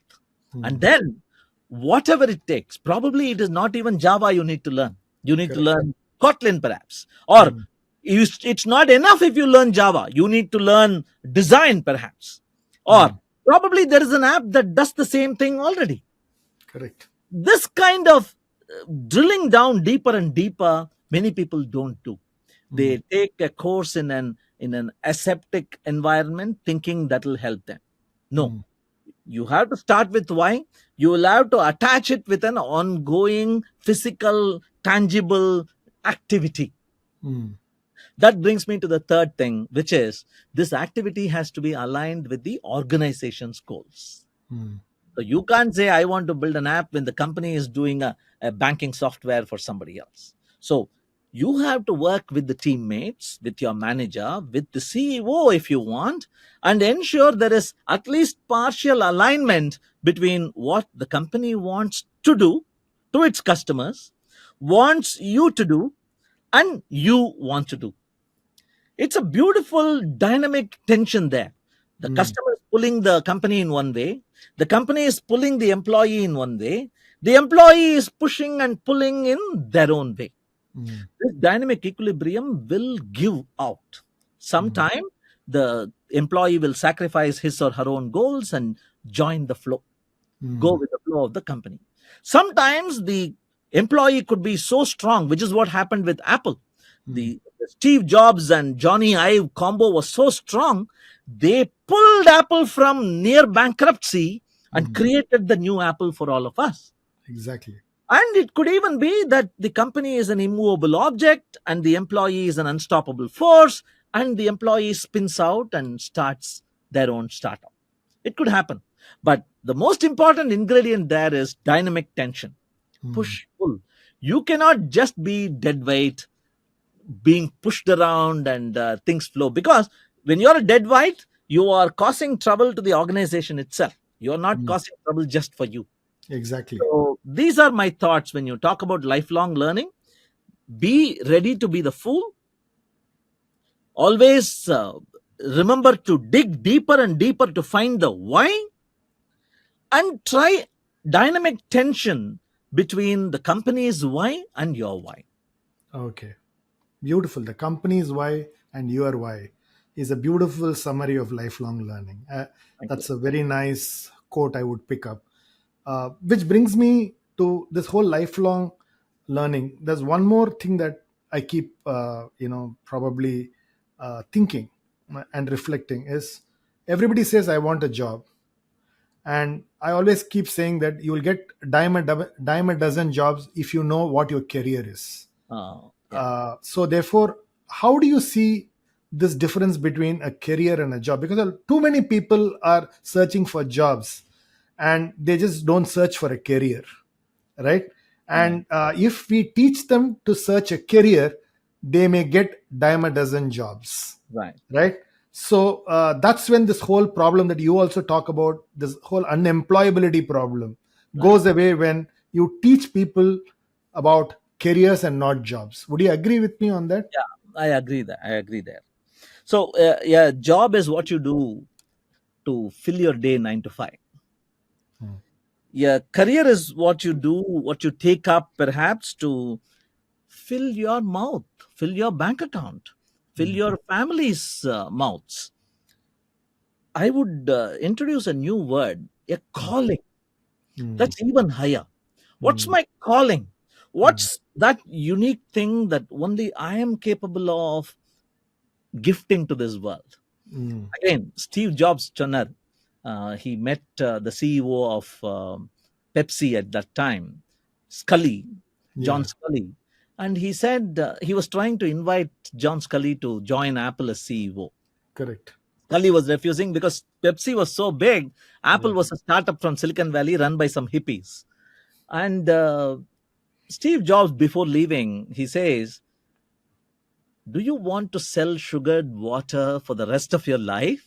And Mm. then, whatever it takes, probably it is not even Java you need to learn. You need to Correct. learn Kotlin perhaps. Or Mm. it's not enough if you learn Java. You need to learn design perhaps. Or Mm. probably there is an app that does the same thing already. Correct. This kind of drilling down deeper and deeper, many people don't do. Mm. They take a course in an aseptic environment thinking that will help them. No, Mm. you have to start with why. You will have to attach it with an ongoing physical tangible activity. Mm. That brings me to the third thing, which is this activity has to be aligned with the organization's goals. Mm. So you can't say, I want to build an app when the company is doing a banking software for somebody else. So you have to work with the teammates, with your manager, with the CEO if you want, and ensure there is at least partial alignment between what the company wants to do to its customers, wants you to do, and you want to do. It's a beautiful dynamic tension there. The Mm. customer is pulling the company in one way, the company is pulling the employee in one way, the employee is pushing and pulling in their own way. Mm. This dynamic equilibrium will give out. Mm. Sometime the employee will sacrifice his or her own goals and join the flow, go Mm. with the flow of the company. Sometimes the employee could be so strong, which is what happened with Apple. Mm. The Steve Jobs and Johnny Ive combo was so strong, they pulled Apple from near bankruptcy and Mm. created the new Apple for all of us. Exactly. And it could even be that the company is an immovable object and the employee is an unstoppable force, and the employee spins out and starts their own startup. It could happen. But the most important ingredient there is dynamic tension, Mm. push, pull. You cannot just be dead weight, being pushed around and things flow. Because when you're a dead weight, you are causing trouble to the organization itself. You're not Mm. causing trouble just for you. Exactly. So these are my thoughts when you talk about lifelong learning. Be ready to be the fool. Always remember to dig deeper and deeper to find the why, and try dynamic tension between the company's why and your why. Okay. Beautiful. The company's why and your why is a beautiful summary of lifelong learning. Thank you. That's a very nice quote I would pick up. Which brings me to this whole lifelong. learning, there's one more thing that I keep, probably thinking and reflecting is, everybody says I want a job, and I always keep saying that you will get dime a dozen jobs if you know what your career is. Yeah. So therefore, how do you see this difference between a career and a job? Because too many people are searching for jobs, and they just don't search for a career, right? Right. And if we teach them to search a career, they may get dime a dozen jobs, Right. right? So that's when this whole problem that you also talk about, this whole unemployability problem, Right. goes away when you teach people about careers and not jobs. Would you agree with me on that? Yeah, I agree that. I agree there. So, yeah, job is what you do to fill your day 9 to 5. Hmm. Yeah, career is what you do, what you take up perhaps to fill your mouth, fill your bank account, fill Hmm. your family's mouths. I would introduce a new word, a calling. Hmm. That's even higher. What's Hmm. my calling? Hmm. What's that unique thing that only I am capable of gifting to this world? Hmm. Again, Steve Jobs Chunnar, he met the CEO of Pepsi at that time, Scully, John Yeah, Scully, and he said he was trying to invite John Scully to join Apple as CEO. correct. Scully was refusing because Pepsi was so big. Yeah. Apple was a startup from Silicon Valley run by some hippies. And Steve Jobs, before leaving, he says, "Do you want to sell sugared water for the rest of your life?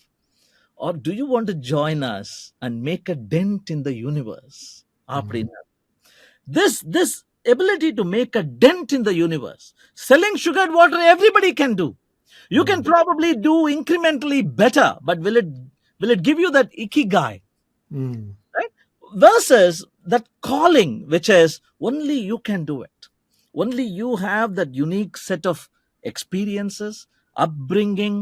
Or do you want to join us and make a dent in the universe?" Hmm. அப்படின்னா, this ability to make a dent in the universe, selling sugared water, everybody can do. You can Hmm. probably do incrementally better, but will it give you that ikigai? Hmm. Right? Versus that calling, which is only you can do it. Only you have that unique set of experiences, upbringing,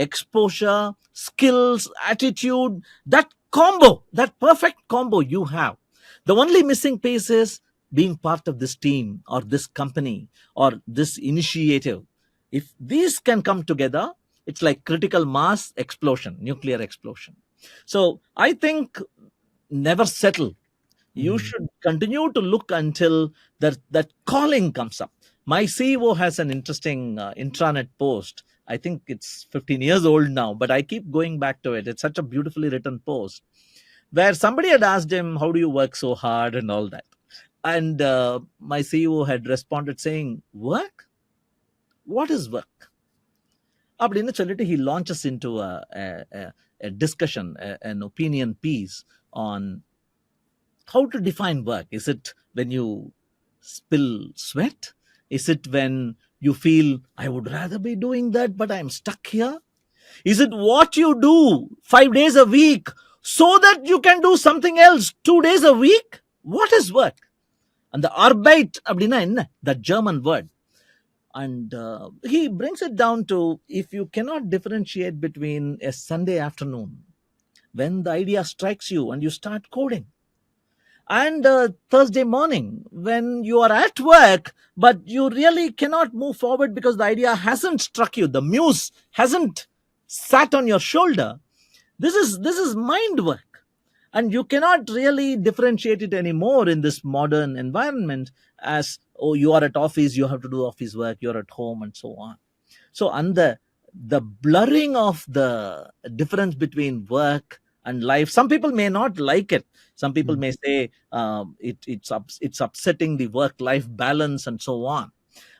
exposure, skills, attitude, that combo, that perfect combo you have. The only missing piece is being part of this team or this company or this initiative. If these can come together, it's like critical mass explosion, nuclear explosion. So I think never settle. You Hmm. should continue to look until that calling comes up. My CEO has an interesting intranet post. I think it's 15 years old now, but I keep going back to it. It's such a beautifully written post where somebody had asked him, "How do you work so hard?" and all that. And my CEO had responded saying, "Work? What is work?" அப்படின்னு சொல்லிட்டு he launches into a discussion, an opinion piece on how to define work. Is it when you spill sweat? Is it when you feel, I would rather be doing that, but I'm stuck here? Is it what you do 5 days a week so that you can do something else 2 days a week? What is work? And the Arbeit, அப்படின்னா என்ன? That German word. And he brings it down to, if you cannot differentiate between a Sunday afternoon when the idea strikes you and you start coding, and Thursday morning when you are at work but you really cannot move forward because the idea hasn't struck you, the muse hasn't sat on your shoulder, this is mind work. And you cannot really differentiate it anymore in this modern environment as, oh, you are at office, you have to do office work, you're at home, and so on. So, and the blurring of the difference between work and life, some people may not like it. Some people Hmm. may say it's upsetting the work life balance and so on.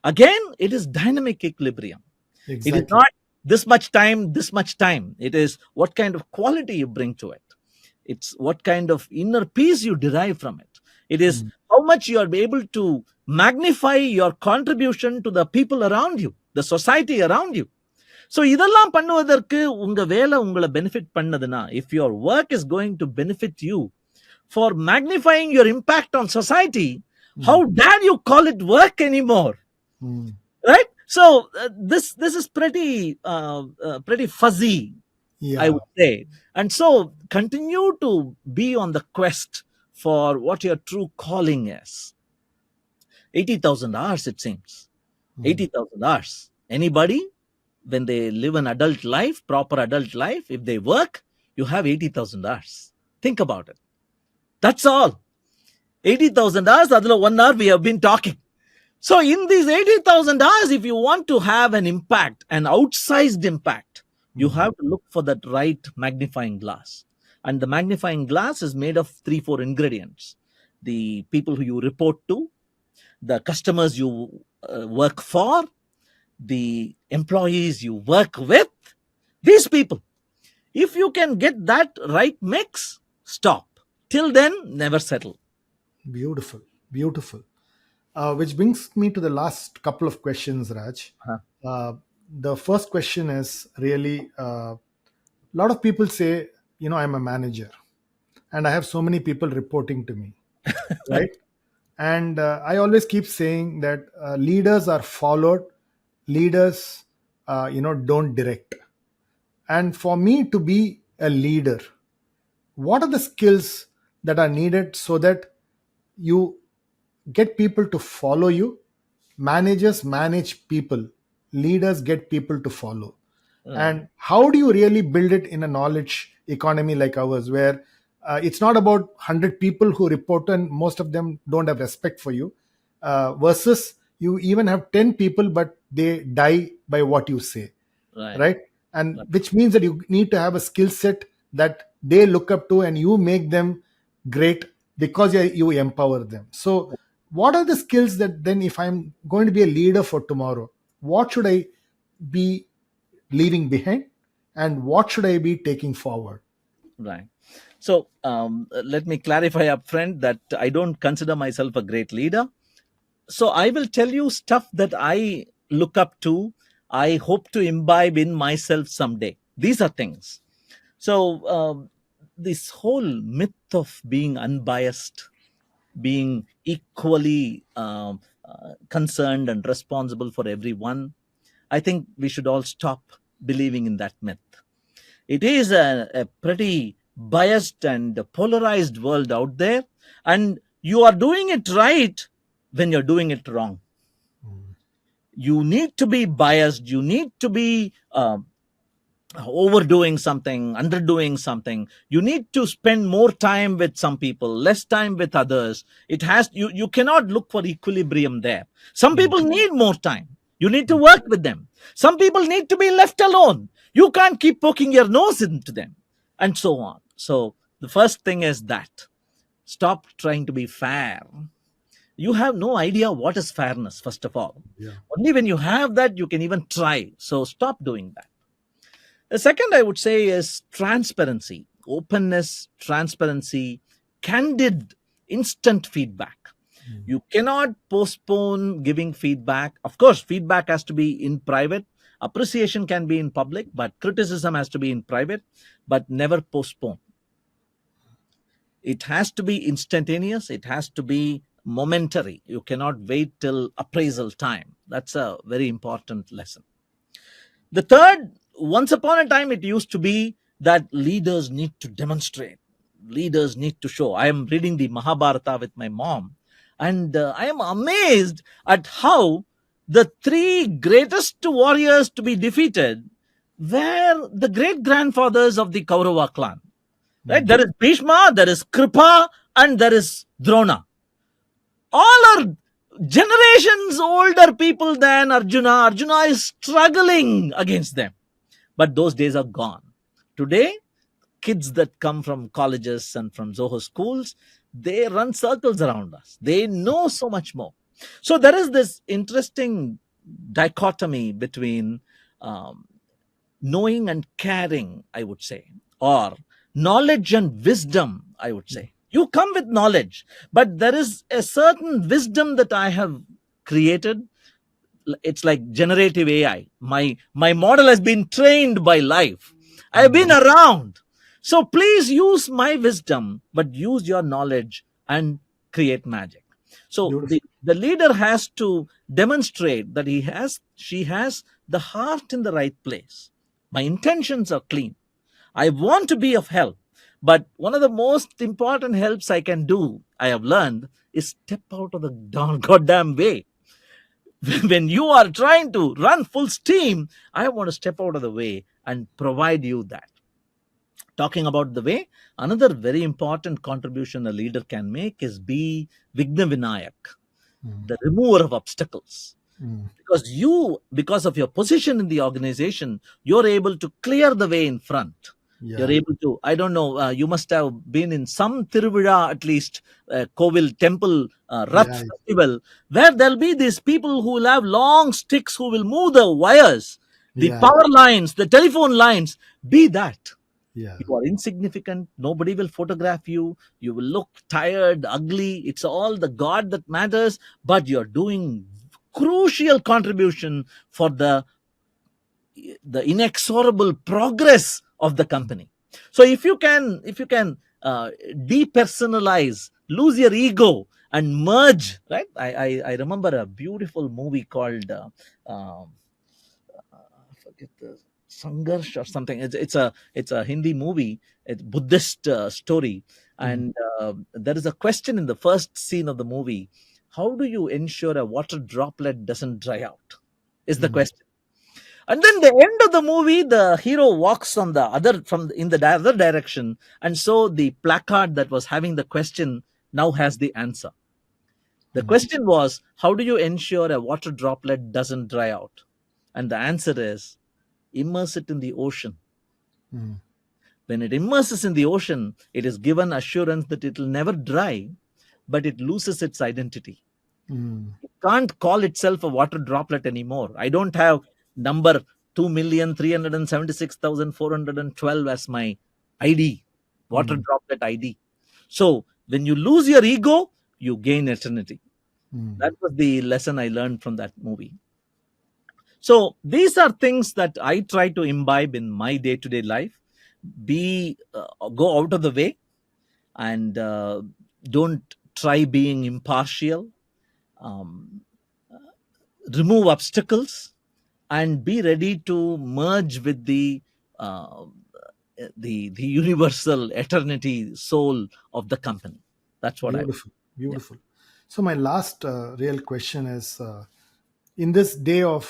Again, it is dynamic equilibrium. It is Exactly. not this much time. It is what kind of quality you bring to it. It's what kind of inner peace you derive from it. It is Hmm. how much you are able to magnify your contribution to the people around you, the society around you. So இதெல்லாம் பண்ணுவதற்கு உங்க வேலை உங்களை benefit பண்ணதுன்னா, if your work is going to benefit you for magnifying your impact on society, Hmm. how dare you call it work anymore? Hmm. Right? So this is pretty fuzzy, I Yeah. would say. And so continue to be on the quest for what your true calling is. 80,000 hours, it seems. Mm. 80,000 hours. Anybody, when they live an adult life, proper adult life, if they work, you have 80,000 hours. Think about it. That's all. 80,000 hours, adla 1 hour we have been talking. So, in these 80,000 hours, if you want to have an impact, an outsized impact, you Mm. have to look for that right magnifying glass. And the magnifying glass is made of three, four ingredients: the people who you report to, the customers you work for, the employees you work with, these people. If you can get that right mix, stop. Till then, never settle. Beautiful, beautiful. Which brings me to the last couple of questions, Raj. Huh. Uh, the first question is really a lot of people say, I'm a manager and I have so many people reporting to me, right? And I always keep saying that leaders are followed, leaders, don't direct. And for me to be a leader, what are the skills that are needed so that you get people to follow you? Managers manage people, leaders get people to follow. Right, And how do you really build it in a knowledge economy like ours, where it's not about 100 people who report and most of them don't have respect for you, versus you even have 10 people but they die by what you say, right, right? And right, which means that you need to have a skill set that they look up to and you make them great because you empower them. So what are the skills that then, if I'm going to be a leader for tomorrow, what should I be leaving behind and what should I be taking forward? right. So let me clarify upfront that I don't consider myself a great leader. So I will tell you stuff that I look up to, I hope to imbibe in myself someday. These are things. So this whole myth of being unbiased, being equally concerned and responsible for everyone, I think we should all stop believing in that myth. It is a pretty biased and polarized world out there, and you are doing it right when you're doing it wrong. You need to be biased, you need to be overdoing something, underdoing something. You need to spend more time with some people, less time with others. It has you cannot look for equilibrium there. Some Mm. people need more time. You need to work with them. Some people need to be left alone. You can't keep poking your nose into them, and so on. So the first thing is that stop trying to be fair. You have no idea what is fairness, first of all. Yeah. Only when you have that, you can even try. So stop doing that. The second I would say is transparency, openness, transparency, candid, instant feedback. Mm. You cannot postpone giving feedback. Of course, feedback has to be in private. Appreciation can be in public, but criticism has to be in private, but never postpone. It has to be instantaneous, it has to be momentary. You cannot wait till appraisal time. That's a very important lesson. The third, once upon a time, it used to be that leaders need to demonstrate, leaders need to show. I am reading the Mahabharata with my mom, and I am amazed at how the three greatest warriors to be defeated were the great grandfathers of the Kaurava clan. Right? Mm. There is Bhishma, there is Kripa, and there is Drona. All are generations older people than Arjuna. Arjuna is struggling against them. But those days are gone. Today, kids that come from colleges and from Zoho schools, they run circles around us. They know so much more. So there is this interesting dichotomy between um, knowing and caring, I would say, or knowledge and wisdom, I would say. You come with knowledge, but there is a certain wisdom that I have created. It's like generative AI. My model has been trained by life. I've been Mm. around. So please use my wisdom, but use your knowledge and create magic. So Beautiful. the leader has to demonstrate that she has the heart in the right place. My intentions are clean. I want to be of help, But one of the most important helps I can do, I have learned, is step out of the goddamn way. When you are trying to run full steam, I want to step out of the way and provide you that. Talking about the way, another very important contribution a leader can make is be Vigna Vinayak, Mm. the remover of obstacles. Mm. Because of your position in the organization, you're able to clear the way in front. You're Yeah. able to, I don't know, you must have been in some Tiruvira, at least Kovil temple, Rath Yeah. festival, where there'll be these people who will have long sticks who will move the wires, the Yeah. power lines, the telephone lines. Be that. Yeah. You are insignificant. Nobody will photograph you. You will look tired, ugly. It's all the God that matters, but you're doing crucial contribution for the inexorable progress of the company. So if you can depersonalize, lose your ego, and merge, right? I remember a beautiful movie called um, I forget the Sangarsh or something. It's a Hindi movie. It's Buddhist story, Mm. and there is a question in the first scene of the movie. How do you ensure a water droplet doesn't dry out? Is the Mm. question. And then the end of the movie, the hero walks on the other in the other direction, and so the placard that was having the question now has the answer. The Mm. question was, how do you ensure a water droplet doesn't dry out? And the answer is, immerse it in the ocean. Mm. When it immerses in the ocean, it is given assurance that it will never dry, but it loses its identity. Mm. It can't call itself a water droplet anymore. I don't have number 2,376,412 as my ID, water Mm. droplet ID. So when you lose your ego, you gain eternity. Mm. That was the lesson I learned from that movie. So these are things that I try to imbibe in my day-to-day life. Be Go out of the way, and don't try being impartial. Um, Remove obstacles, and be ready to merge with uh, the universal eternity soul of the company. That's what I would. Beautiful. Yeah. Beautiful. So my last real question is, in this day of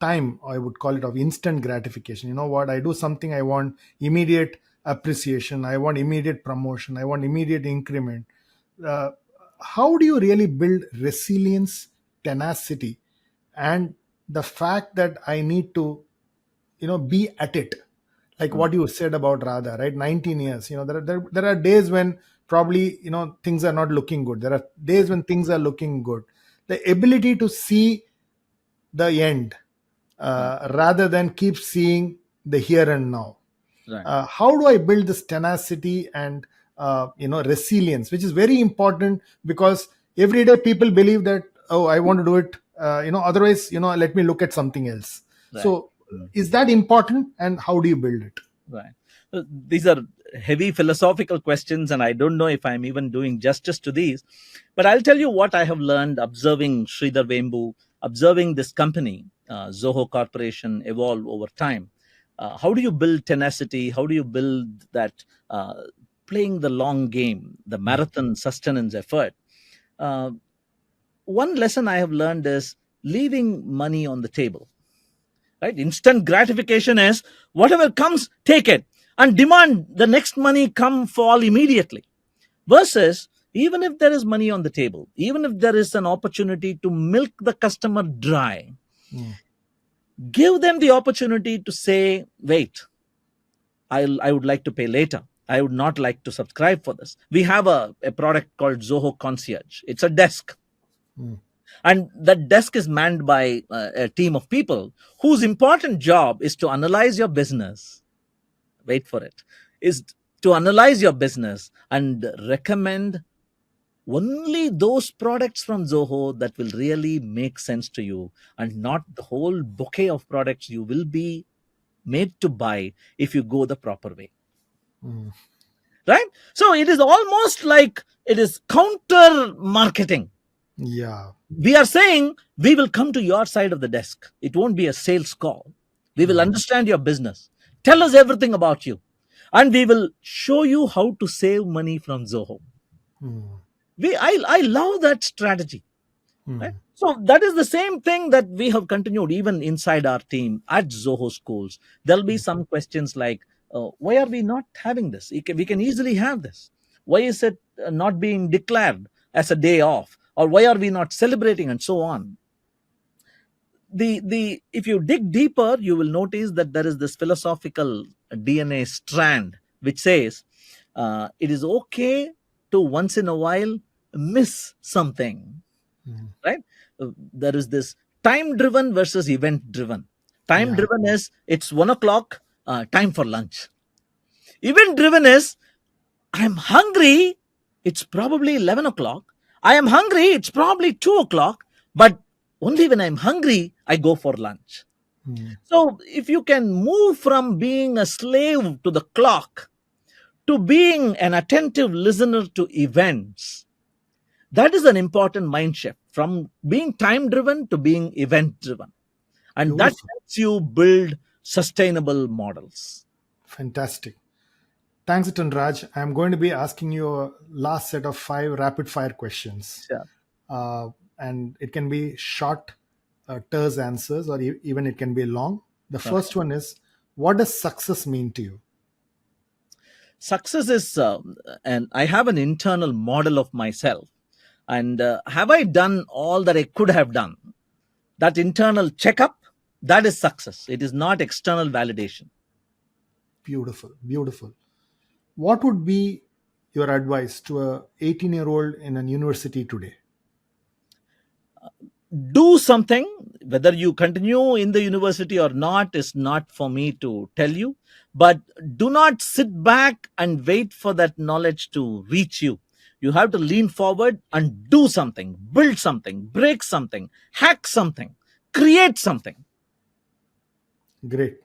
time, I would call it, of instant gratification. You know what? I do something, I want immediate appreciation, I want immediate promotion, I want immediate increment. uh, how do you really build resilience, tenacity, and the fact that I need to be at it, like Mm. what you said about Radha, right? 19 years. There are days when probably things are not looking good, there are days Right. when things are looking good. The ability to see the end, Right. rather than keep seeing the here and now. Right. How do I build this tenacity and resilience, which is very important, because every day people believe that, oh, I want to do it, otherwise, let me look at something else. Right. So is that important, and how do you build it? Right. These are heavy philosophical questions, and I don't know if I'm even doing justice to these. But I'll tell you what I have learned observing Sridhar Vembu, observing this company, Zoho Corporation, evolve over time. How do you build tenacity? How do you build that uh, playing the long game, the marathon sustenance effort? Uh, One lesson I have learned is leaving money on the table. Right? Instant gratification is whatever comes, take it, and demand the next money come fall immediately. Versus, even if there is money on the table, even if there is an opportunity to milk the customer dry, Mm. give them the opportunity to say, wait, I would like to pay later. I would not like to subscribe for this. We have a product called Zoho Concierge. It's a desk, Mm. and that desk is manned by a team of people whose important job is to analyze your business. Wait for it. Is to analyze your business and recommend only those products from Zoho that will really make sense to you, and not the whole bouquet of products you will be made to buy if you go the proper way. Mm. Right? So it is almost like it is counter marketing. Yeah. We are saying we will come to your side of the desk. It won't be a sales call. We will Mm. understand your business. Tell us everything about you. and we will show you how to save money from Zoho. Hmm. I love that strategy. Right? Hmm. So that is the same thing that we have continued even inside our team at Zoho Schools. There'll be some questions like, why are we not having this? We can easily have this. Why is it not being declared as a day off? Or why are we not celebrating and so on? The If you dig deeper, you will notice that there is this philosophical DNA strand which says it is okay to once in a while miss something, Hmm. right? There is this time driven versus event driven. Time Yeah. driven is it's 1 o'clock, time for lunch. Event driven is I'm hungry, it's probably 11 o'clock. I am hungry, it's probably 2 o'clock, but only when I'm hungry, I go for lunch. Hmm. So if you can move from being a slave to the clock to being an attentive listener to events, that is an important mind shift from being time driven to being event driven. And that Beautiful. helps you build sustainable models. Fantastic. Thanks, Itan Raj. I'm going to be asking you a last set of 5 rapid fire questions. Sure. Uh, and it can be short, terse answers, or even it can be long. The Okay. first one is, what does success mean to you? Success is, and I have an internal model of myself. And have I done all that I could have done? That internal checkup, that is success. It is not external validation. Beautiful, beautiful. What would be your advice to a 18-year-old in a university today? Do something. Whether you continue in the university or not is not for me to tell you, but do not sit back and wait for that knowledge to reach you. You have to lean forward and do something, build something, break something, hack something, create something. Great.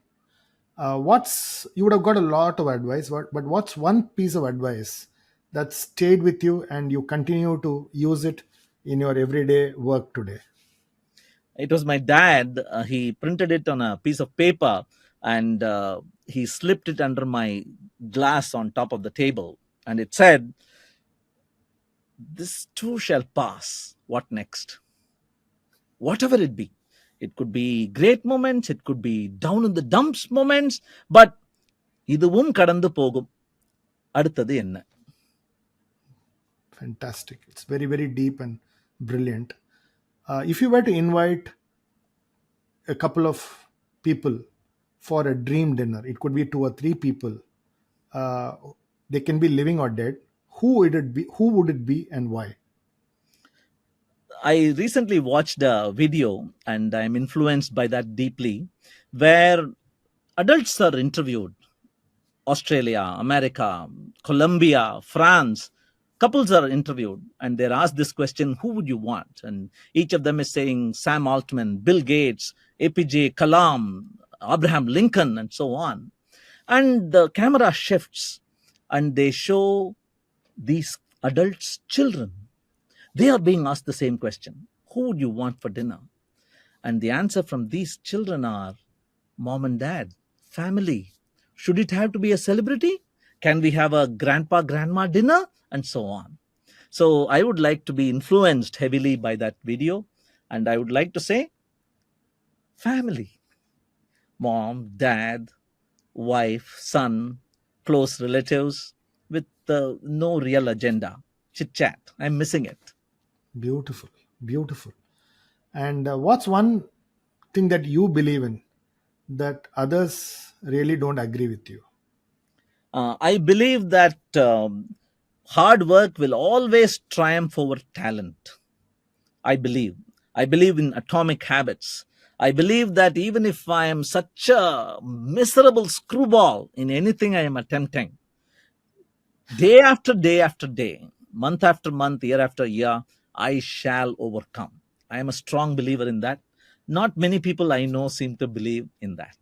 What's You would have got a lot of advice, but what's one piece of advice that stayed with you and you continue to use it in your everyday work today? It was my dad. He printed it on a piece of paper, and he slipped it under my glass on top of the table, and it said, this too shall pass. What next? Whatever it be. It could be great moments, it could be down in the dumps moments, but இதுவும் கடந்து போகும். அடுத்தது என்ன? Fantastic. It's very, very deep and brilliant. If you were to invite a couple of people for a dream dinner, it could be 2 or 3 people. Uh, they can be living or dead. Who would it be? Who would it be, and why? I recently watched a video and I'm influenced by that deeply, where adults are interviewed. Australia, America, Colombia, France. Couples are interviewed and they're asked this question, who would you want? And each of them is saying Sam Altman, Bill Gates, APJ Kalam, Abraham Lincoln, and so on. And the camera shifts and they show these adults' children. They are being asked the same question, who would you want for dinner? And the answer from these children are mom and dad, family. Should it have to be a celebrity? Can we have a grandpa, grandma dinner? And so on. So I would like to be influenced heavily by that video. And I would like to say family, mom, dad, wife, son, close relatives with no real agenda. Chit chat. I'm missing it. Beautiful, beautiful. And what's one thing that you believe in that others really don't agree with you? I believe that hard work will always triumph over talent. I believe. I believe in atomic habits. I believe that even if I am such a miserable screwball in anything I am attempting, day after day after day, month after month, year after year, I shall overcome. I am a strong believer in that. Not many people I know seem to believe in that.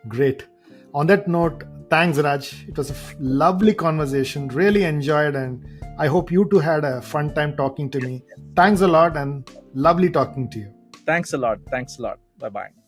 Great. On that note, thanks, Raj. It was a lovely conversation. Really enjoyed, and I hope you too had a fun time talking to me. Thanks a lot, and lovely talking to you. Thanks a lot. Thanks a lot. Bye bye.